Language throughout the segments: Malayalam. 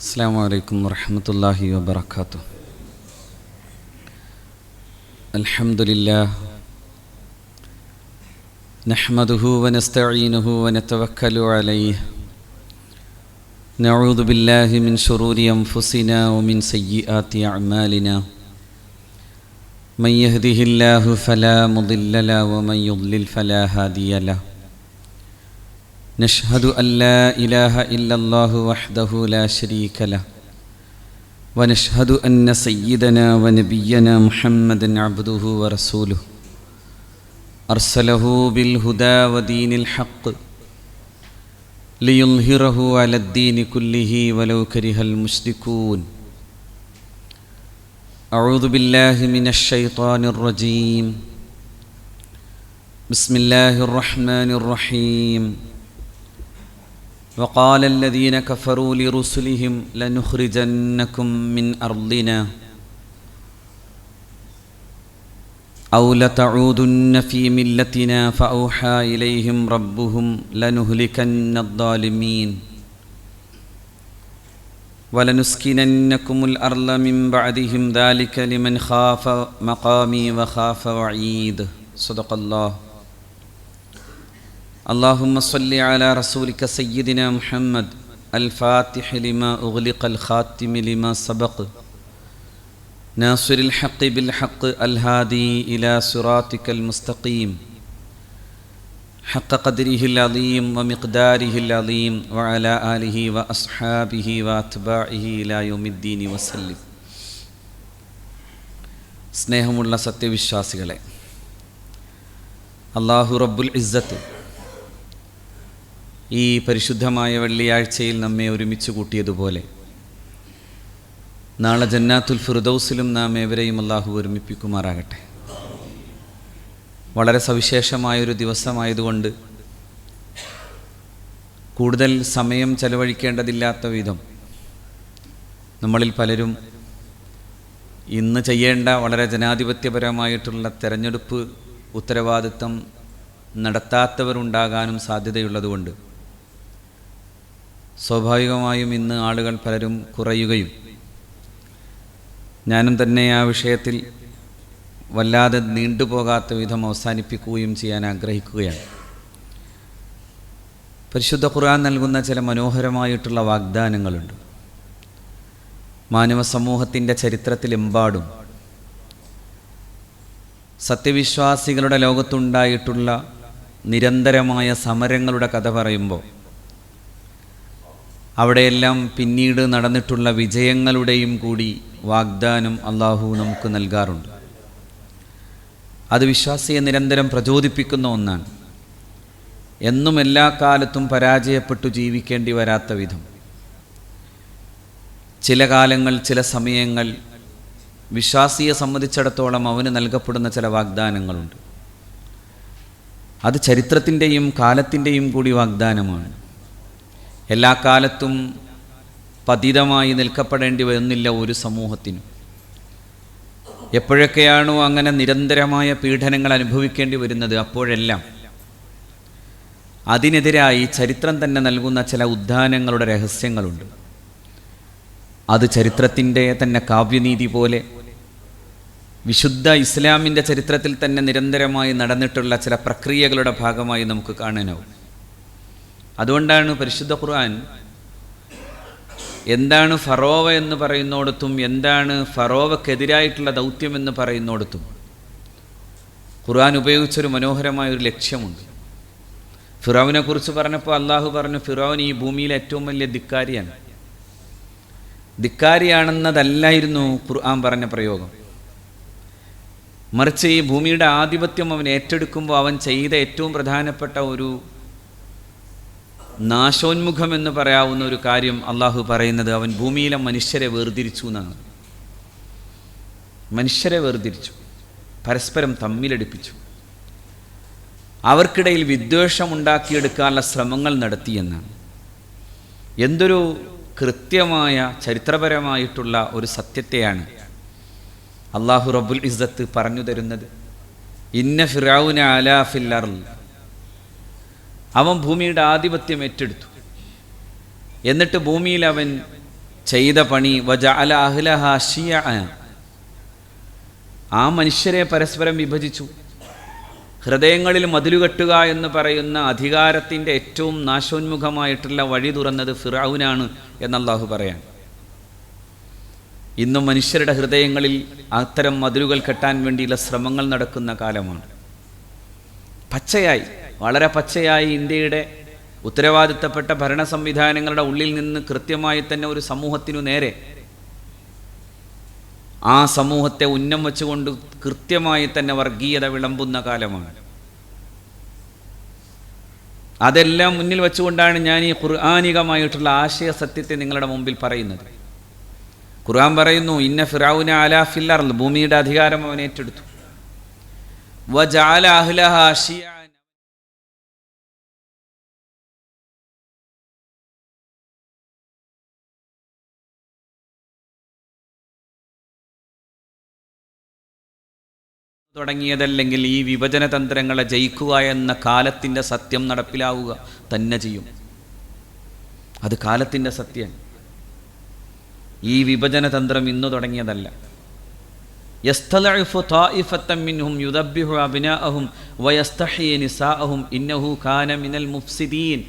അസ്സലാമു അലൈക്കും വറഹ്മത്തുള്ളാഹി വബറകാതുഹു. അൽഹംദുലില്ലാഹ് നഹ്മദുഹു വനസ്തഈനുഹു വനതവക്കലു അലൈഹി നഊദു ബില്ലാഹി മിൻ ശുറൂരി അൻഫുസിനാ വമിൻ സയ്യിആതി അഅ്മാലിനാ മൻ യഹ്ദിഹില്ലാഹു ഫലാ മുദില്ല ലഹു വമൻ യുദ്ലിൽ ഫലാ ഹാദിയ ലഹു. نشهد أن لا إله إلا الله وحده لا شريك له ونشهد أن سيدنا ونبينا محمدا عبده ورسوله أرسله بالهدى ودين الحق ليظهره على الدين كله ولو كره المشركون. أعوذ بالله من الشيطان الرجيم. بسم الله الرحمن الرحيم. وقال الذين كفروا لرسلهم لنخرجنكم من أرضنا أو لتعودن في ملتنا فأوحى إليهم ربهم لنهلكن الظالمين ولنسكننكم الأرض من بعدهم ذلك لمن خاف مقامي وخاف وعيد. صدق الله. اللهم صل على رسولك سيدنا محمد الفاتح لما أغلق الخاتم لما سبق ناصر الحق بالحق الهادي إلى صراطك المستقيم حق قدره العظيم ومقداره العظيم وعلى آله وأصحابه وأتباعه إلى يوم الدين وسلم. സ്നേഹമുള്ള സത്യവിശ്വാസികളെ, അല്ലാഹു റബ്ബുൽ ഇസ്സത്ത് ഈ പരിശുദ്ധമായ വെള്ളിയാഴ്ചയിൽ നമ്മെ ഒരുമിച്ച് കൂട്ടിയതുപോലെ നാളെ ജന്നാത്തുൽ ഫിർദൗസിലും നാം ഏവരെയും അല്ലാഹു ഒരുമിപ്പിക്കുമാറാകട്ടെ. വളരെ സവിശേഷമായൊരു ദിവസമായതുകൊണ്ട് കൂടുതൽ സമയം ചെലവഴിക്കേണ്ടതില്ലാത്ത വിധം നമ്മളിൽ പലരും ഇന്ന് ചെയ്യേണ്ട വളരെ ജനാധിപത്യപരമായിട്ടുള്ള തെരഞ്ഞെടുപ്പ് ഉത്തരവാദിത്തം നടത്താത്തവരുണ്ടാകാനും സാധ്യതയുള്ളതുകൊണ്ട് സ്വാഭാവികമായും ഇന്ന് ആളുകൾ പലരും കുറയുകയും ഞാനും തന്നെ ആ വിഷയത്തിൽ വല്ലാതെ നീണ്ടുപോകാത്ത വിധം അവസാനിപ്പിക്കുകയും ചെയ്യാൻ ആഗ്രഹിക്കുകയാണ്. പരിശുദ്ധ ഖുർആൻ നൽകുന്ന ചില മനോഹരമായിട്ടുള്ള വാഗ്ദാനങ്ങളുണ്ട്. മാനവ സമൂഹത്തിൻ്റെ ചരിത്രത്തിലെമ്പാടും സത്യവിശ്വാസികളുടെ ലോകത്തുണ്ടായിട്ടുള്ള നിരന്തരമായ സമരങ്ങളുടെ കഥ പറയുമ്പോൾ അവിടെയെല്ലാം പിന്നീട് നടന്നിട്ടുള്ള വിജയങ്ങളുടെയും കൂടി വാഗ്ദാനം അല്ലാഹു നമുക്ക് നൽകാറുണ്ട്. അത് വിശ്വാസിയെ നിരന്തരം പ്രചോദിപ്പിക്കുന്ന ഒന്നാണ്. എന്നും എല്ലാ കാലത്തും പരാജയപ്പെട്ടു ജീവിക്കേണ്ടി വരാത്ത വിധം ചില കാലങ്ങൾ, ചില സമയങ്ങൾ വിശ്വാസിയെ സംബന്ധിച്ചിടത്തോളം അവന് നൽകപ്പെടുന്ന ചില വാഗ്ദാനങ്ങളുണ്ട്. അത് ചരിത്രത്തിൻ്റെയും കാലത്തിൻ്റെയും കൂടി വാഗ്ദാനമാണ്. എല്ലാ കാലത്തും പതിതമായി നിൽക്കപ്പെടേണ്ടി വരുന്നില്ല ഒരു സമൂഹത്തിനും. എപ്പോഴൊക്കെയാണോ അങ്ങനെ നിരന്തരമായ പീഡനങ്ങൾ അനുഭവിക്കേണ്ടി വരുന്നത്, അപ്പോഴെല്ലാം അതിനെതിരായി ചരിത്രം തന്നെ നൽകുന്ന ചില ഉദ്ധാനങ്ങളുടെ രഹസ്യങ്ങളുണ്ട്. അത് ചരിത്രത്തിൻ്റെ തന്നെ കാവ്യനീതി പോലെ വിശുദ്ധ ഇസ്ലാമിൻ്റെ ചരിത്രത്തിൽ തന്നെ നിരന്തരമായി നടന്നിട്ടുള്ള ചില പ്രക്രിയകളുടെ ഭാഗമായി നമുക്ക് കാണാനാവും. അതുകൊണ്ടാണ് പരിശുദ്ധ ഖുർആൻ എന്താണ് ഫറോവ എന്ന് പറയുന്നിടത്തും എന്താണ് ഫറോവക്കെതിരായിട്ടുള്ള ദൗത്യം എന്ന് പറയുന്നിടത്തും ഖുർആൻ ഉപയോഗിച്ചൊരു മനോഹരമായൊരു ലക്ഷ്യമുണ്ട്. ഫിറൗനെ കുറിച്ച് പറഞ്ഞപ്പോൾ അള്ളാഹു പറഞ്ഞു, ഫിറൗൻ ഈ ഭൂമിയിലെ ഏറ്റവും വലിയ ധിക്കാരിയാണ്. ധിക്കാരിയാണെന്നതല്ലായിരുന്നു ഖുർആൻ പറഞ്ഞ പ്രയോഗം. മറിച്ച് ഈ ഭൂമിയുടെ ആധിപത്യം അവൻ ഏറ്റെടുക്കുമ്പോൾ അവൻ ചെയ്ത ഏറ്റവും പ്രധാനപ്പെട്ട ഒരു നാശോന്മുഖം എന്ന് പറയാവുന്ന ഒരു കാര്യം അള്ളാഹു പറയുന്നത്, അവൻ ഭൂമിയിലെ മനുഷ്യരെ വേർതിരിച്ചു എന്നാണ്. മനുഷ്യരെ വേർതിരിച്ചു, പരസ്പരം തമ്മിലടിപ്പിച്ചു, അവർക്കിടയിൽ വിദ്വേഷം ഉണ്ടാക്കിയെടുക്കാനുള്ള ശ്രമങ്ങൾ നടത്തിയെന്നാണ്. എന്തൊരു കൃത്യമായ ചരിത്രപരമായിട്ടുള്ള ഒരു സത്യത്തെയാണ് അല്ലാഹു റബ്ബുൽ ഇസ്സത്ത് പറഞ്ഞു തരുന്നത്. ഇന്ന ഫിറഔന അലാ ഫിൽ അർള്, അവൻ ഭൂമിയുടെ ആധിപത്യം ഏറ്റെടുത്തു. എന്നിട്ട് ഭൂമിയിൽ അവൻ ചെയ്ത പണി വജഅല അഹ്ലഹാ ശിയഅ, ആ മനുഷ്യരെ പരസ്പരം വിഭജിച്ചു. ഹൃദയങ്ങളിൽ മതിലുകെട്ടുക എന്ന് പറയുന്ന അധികാരത്തിൻ്റെ ഏറ്റവും നാശോന്മുഖമായിട്ടുള്ള വഴി തുറന്നത് ഫിർഔനാണ് എന്നല്ലാഹു പറയാൻ. ഇന്നും മനുഷ്യരുടെ ഹൃദയങ്ങളിൽ അത്തരം മതിലുകൾ കെട്ടാൻ വേണ്ടിയുള്ള ശ്രമങ്ങൾ നടക്കുന്ന കാലമാണ്. പച്ചയായി, വളരെ പച്ചയായി ഇന്ത്യയുടെ ഉത്തരവാദിത്തപ്പെട്ട ഭരണ സംവിധാനങ്ങളുടെ ഉള്ളിൽ നിന്ന് കൃത്യമായി തന്നെ ഒരു സമൂഹത്തിനു നേരെ, ആ സമൂഹത്തെ ഉന്നം വെച്ചുകൊണ്ട് കൃത്യമായി തന്നെ വർഗീയത വിളമ്പുന്ന കാലമാണ്. അതെല്ലാം മുന്നിൽ വെച്ചുകൊണ്ടാണ് ഞാൻ ഈ ഖുർആനികമായിട്ടുള്ള ആശയ സത്യത്തെ നിങ്ങളുടെ മുമ്പിൽ പറയുന്നത്. ഖുർആൻ പറയുന്നു, ഇന്ന ഫിറഔന അലാ ഫിൽ അർള്, ഭൂമിയുടെ അധികാരം അവൻ ഏറ്റെടുത്തു. വജഅല അഹ്ലഹാ ശിയഅൻ, തുടങ്ങിയതല്ലെങ്കിൽ ഈ വിഭജന തന്ത്രങ്ങളെ ജയിക്കുക എന്ന കാലത്തിൻ്റെ സത്യം നടപ്പിലാവുക തന്നെ ചെയ്യും. അത് കാലത്തിൻ്റെ സത്യം. ഈ വിഭജന തന്ത്രം ഇന്നു തുടങ്ങിയതല്ല. യസ്തലഇഫു ത്വാഇഫത്തൻ മിൻഹും യുദബ്ബിഹു അബ്നാഅഹും വയസ്തഹ്യി നിസാഅഹും ഇന്നഹു കാന മിനൽ മുഫ്സിദീൻ.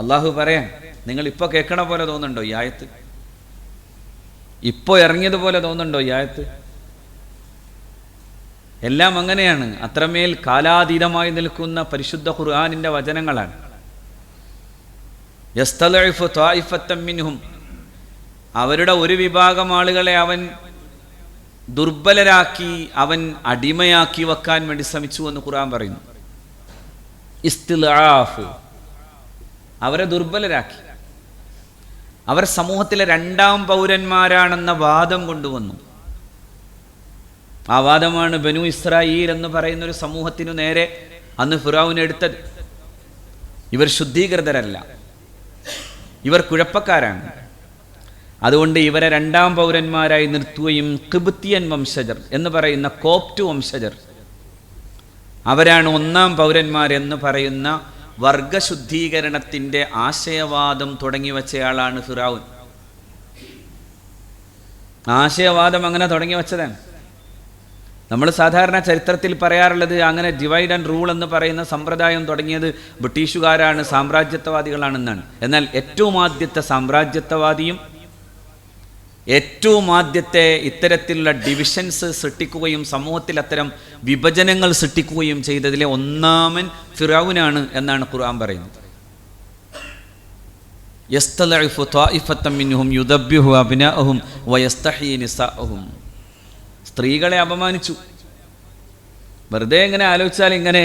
അല്ലാഹു പറയാൻ, നിങ്ങൾ ഇപ്പോൾ കേൾക്കണ പോലെ തോന്നുന്നുണ്ടോ ഈ ആയത്ത്? ഇപ്പോൾ ഇറങ്ങിയതുപോലെ തോന്നുന്നുണ്ടോ ഈ ആയത്ത്? എല്ലാം അങ്ങനെയാണ്. അത്രമേൽ കാലാതീതമായി നിൽക്കുന്ന പരിശുദ്ധ ഖുർആനിൻ്റെ വചനങ്ങളാണ്. യസ്തലഇഫു ത്വാഇഫത്തൻ മിൻഹും, അവരുടെ ഒരു വിഭാഗം ആളുകളെ അവൻ ദുർബലരാക്കി, അവൻ അടിമയാക്കി വെക്കാൻ വേണ്ടി ശ്രമിച്ചു എന്ന് ഖുർആൻ പറയുന്നു. ഇസ്തിൽആഫ്, അവരെ ദുർബലരാക്കി. അവർ സമൂഹത്തിലെ രണ്ടാം പൗരന്മാരാണെന്ന വാദം കൊണ്ടുവന്നു. ആ വാദമാണ് ബനു ഇസ്രായീൽ എന്ന് പറയുന്ന ഒരു സമൂഹത്തിനു നേരെ അന്ന് ഫിറഔൻ എടുത്തത്. ഇവർ ശുദ്ധീകൃതരല്ല, ഇവർ കുഴപ്പക്കാരാണ്. അതുകൊണ്ട് ഇവരെ രണ്ടാം പൗരന്മാരായി നിർത്തുകയും ഖിബ്തിയൻ വംശജർ എന്ന് പറയുന്ന കോപ്റ്റ് വംശജർ, അവരാണ് ഒന്നാം പൗരന്മാരെന്ന് പറയുന്ന വർഗശുദ്ധീകരണത്തിൻ്റെ ആശയവാദം തുടങ്ങി വച്ചയാളാണ് ഫിറഔൻ. ആശയവാദം അങ്ങനെ തുടങ്ങി വച്ചതാണ്. നമ്മൾ സാധാരണ ചരിത്രത്തിൽ പറയാറുള്ളത് അങ്ങനെ ഡിവൈഡ് ആൻഡ് റൂൾ എന്ന് പറയുന്ന സമ്പ്രദായം തുടങ്ങിയത് ബ്രിട്ടീഷുകാരാണ്, സാമ്രാജ്യത്വവാദികളാണെന്നാണ്. എന്നാൽ ഏറ്റവും ആദ്യത്തെ സാമ്രാജ്യത്വവാദിയും ഏറ്റവും ആദ്യത്തെ ഇത്തരത്തിലുള്ള ഡിവിഷൻസ് സൃഷ്ടിക്കുകയും സമൂഹത്തിൽ അത്തരം വിഭജനങ്ങൾ സൃഷ്ടിക്കുകയും ചെയ്തതിലെ ഒന്നാമൻ ഫിറഔനാണ് എന്നാണ് ഖുർആൻ പറയുന്നത്. യസ്തലഇഫു ത്വാഇഫത്തൻ മിൻഹും യുദബ്ബിഹു അബ്നാഅഹും വയസ്തഹ്യി നിസാഅഹും. സ്ത്രീകളെ അപമാനിച്ചു. വെറുതെ ഇങ്ങനെ ആലോചിച്ചാൽ ഇങ്ങനെ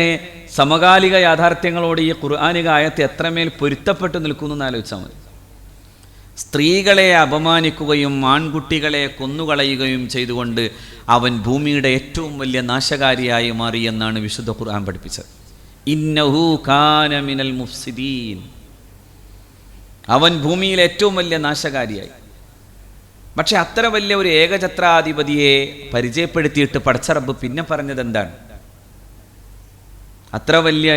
സമകാലിക യാഥാർത്ഥ്യങ്ങളോട് ഈ ഖുർആനിക ആയത്ത് എത്രമേൽ പൊരുത്തപ്പെട്ട് നിൽക്കുന്നു എന്ന് ആലോചിച്ചാൽ മതി. സ്ത്രീകളെ അപമാനിക്കുകയും ആൺകുട്ടികളെ കൊന്നുകളയുകയും ചെയ്തുകൊണ്ട് അവൻ ഭൂമിയുടെ ഏറ്റവും വലിയ നാശകാരിയായി മാറി എന്നാണ് വിശുദ്ധ ഖുർആൻ പഠിപ്പിച്ചത്. ഇന്നഹു കാന മിനൽ മുഫ്സിദീൻ, അവൻ ഭൂമിയിലെ ഏറ്റവും വലിയ നാശകാരിയായി. പക്ഷെ അത്ര വലിയ ഒരു ഏകഛത്രാധിപതിയെ പരിചയപ്പെടുത്തിയിട്ട് പടച്ച റബ്ബ് പിന്നെ പറഞ്ഞത് എന്താണ്? അത്ര വലിയ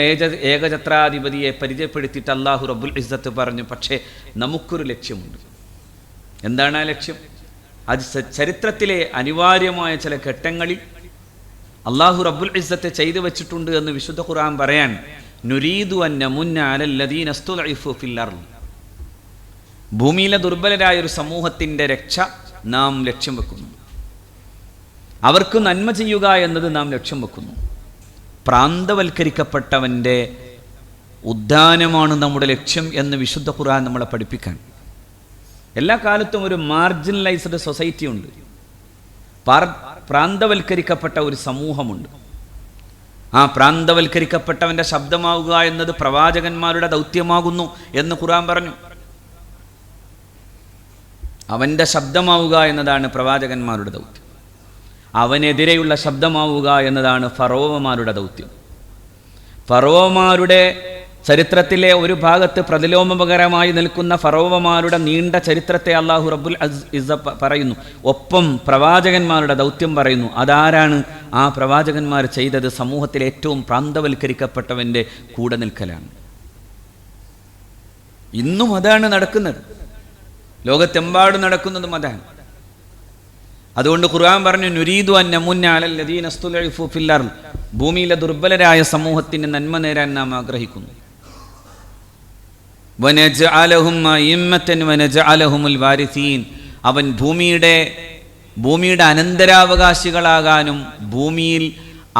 ഏകഛത്രാധിപതിയെ പരിചയപ്പെടുത്തിയിട്ട് അല്ലാഹു റബ്ബുൽ ഇസ്സത്ത് പറഞ്ഞു, പക്ഷേ നമുക്കൊരു ലക്ഷ്യമുണ്ട്. എന്താണ് ആ ലക്ഷ്യം? അത് ചരിത്രത്തിലെ അനിവാര്യമായ ചില ഘട്ടങ്ങളിൽ അല്ലാഹു റബ്ബുൽ ഇസ്സത്ത് ചെയ്തു വെച്ചിട്ടുണ്ട് എന്ന് വിശുദ്ധ ഖുർആൻ പറയാൻ, നുരീദു അൻ നമുന്ന അലല്ലദീന ഇസ്തുദ്ഇഫു ഫിൽ അർള്, ഭൂമിയിലെ ദുർബലരായ ഒരു സമൂഹത്തിൻ്റെ രക്ഷ നാം ലക്ഷ്യം വെക്കുന്നു. അവർക്ക് നന്മ ചെയ്യുക എന്നത് നാം ലക്ഷ്യം വെക്കുന്നു. പ്രാന്തവൽക്കരിക്കപ്പെട്ടവൻ്റെ ഉദ്ധാനമാണ് നമ്മുടെ ലക്ഷ്യം എന്ന് വിശുദ്ധ ഖുർആൻ നമ്മളെ പഠിപ്പിക്കാൻ. എല്ലാ കാലത്തും ഒരു മാർജിനലൈസ്ഡ് സൊസൈറ്റി ഉണ്ട്, പ്രാന്തവൽക്കരിക്കപ്പെട്ട ഒരു സമൂഹമുണ്ട്. ആ പ്രാന്തവൽക്കരിക്കപ്പെട്ടവൻ്റെ ശബ്ദമാവുക എന്നത് പ്രവാചകന്മാരുടെ ദൗത്യമാകുന്നു എന്ന് ഖുർആൻ പറഞ്ഞു. അവൻ്റെ ശബ്ദമാവുക എന്നതാണ് പ്രവാചകന്മാരുടെ ദൗത്യം. അവനെതിരെയുള്ള ശബ്ദമാവുക എന്നതാണ് ഫറോവമാരുടെ ദൗത്യം. ഫറോവമാരുടെ ചരിത്രത്തിലെ ഒരു ഭാഗത്ത് പ്രതിലോമകരമായി നിൽക്കുന്ന ഫറോവമാരുടെ നീണ്ട ചരിത്രത്തെ അല്ലാഹു റബ്ബുൽ ഇസ്സ പറയുന്നു. ഒപ്പം പ്രവാചകന്മാരുടെ ദൗത്യം പറയുന്നു. അതാരാണ്? ആ പ്രവാചകന്മാർ ചെയ്തത് സമൂഹത്തിലെ ഏറ്റവും പ്രാന്തവൽക്കരിക്കപ്പെട്ടവൻ്റെ കൂടെ നിൽക്കലാണ്. ഇന്നും അതാണ് നടക്കുന്നത്. ലോകത്തെമ്പാടും നടക്കുന്നതും അതാണ്. അതുകൊണ്ട് ഖുർആൻ പറഞ്ഞു, നുരീദു അൻ നമുന്ന അലൽ ലദീന ഇസ്തുദ്ഇഫു ഫിൽ അർദ്, ഭൂമിയിലെ ദുർബലരായ സമൂഹത്തിന് നന്മ നേരാൻ നാം ആഗ്രഹിക്കുന്നു. വനജഅലഹും അഇമ്മതൻ വനജഅലഹുൽ വാരിസീൻ, അവൻ ഭൂമിയുടെ അനന്തരാവകാശികളാകാനും ഭൂമിയിൽ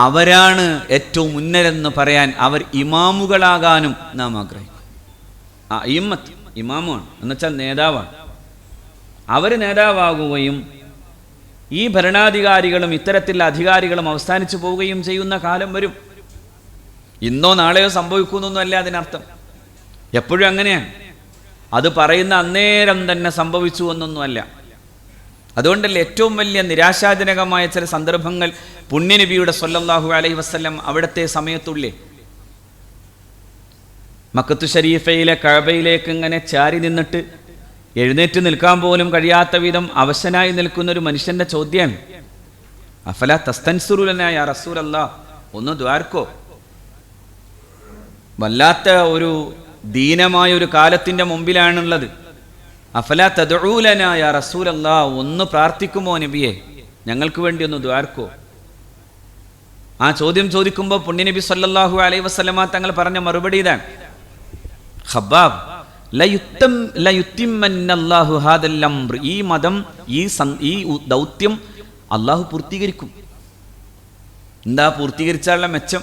അവരാണ് ഏറ്റവും ഉന്നതരെന്ന് പറയാൻ, അവർ ഇമാമുകളാകാനും നാം ആഗ്രഹിക്കും. ഇമ്മത്ത് ഇമാമാണ് എന്നുവെച്ചാൽ നേതാവാണ്. അവർ നേതാവാകുകയും ഈ ഭരണാധികാരികളും ഇത്തരത്തിലുള്ള അധികാരികളും അവസാനിച്ചു പോവുകയും ചെയ്യുന്ന കാലം വരും. ഇന്നോ നാളെയോ സംഭവിക്കുന്നൊന്നുമല്ല അതിനർത്ഥം. എപ്പോഴും അങ്ങനെയാണ്. അത് പറയുന്ന അന്നേരം തന്നെ സംഭവിച്ചു എന്നൊന്നുമല്ല. അതുകൊണ്ടല്ലേ ഏറ്റവും വലിയ നിരാശാജനകമായ ചില സന്ദർഭങ്ങൾ പുണ്യനബിയുടെ സ്വല്ലല്ലാഹു അലൈഹി വസല്ലം അവിടുത്തെ സമയത്തുള്ളേ മക്കത്തു ഷരീഫയിലെ കഅബയിലേക്ക് ഇങ്ങനെ ചാരി നിന്നിട്ട് എഴുന്നേറ്റ് നിൽക്കാൻ പോലും കഴിയാത്ത വിധം അവശനായി നിൽക്കുന്ന ഒരു മനുഷ്യന്റെ ചോദ്യമാണ്, അഫല തസ്തൻസുറുലനാ യാ റസൂലല്ലാഹ്, ഒന്ന് ദ്വാർക്കോ. വല്ലാത്ത ഒരു ദീനമായ ഒരു കാലത്തിന്റെ മുമ്പിലാണുള്ളത്. അഫല തദ്ഉലനാ യാ റസൂലല്ലാഹ്, ഒന്ന് പ്രാർത്ഥിക്കുമോ നബിയെ, ഞങ്ങൾക്ക് വേണ്ടി ഒന്ന് ദ്വാർക്കോ. ആ ചോദ്യം ചോദിക്കുമ്പോൾ പുണ്യനബി സ്വല്ലല്ലാഹു അലൈഹി വസല്ലമ തങ്ങൾ പറഞ്ഞ മറുപടി ഇതാണ്, ഖബ്ബാബ് ലയുത്തിമ്മന്നല്ലാഹു ഹാദൽ അംർ, ഈ മതം ഈ ദൗത്യം അള്ളാഹു പൂർത്തീകരിക്കും. എന്താ പൂർത്തീകരിച്ചാലുള്ള മെച്ചം?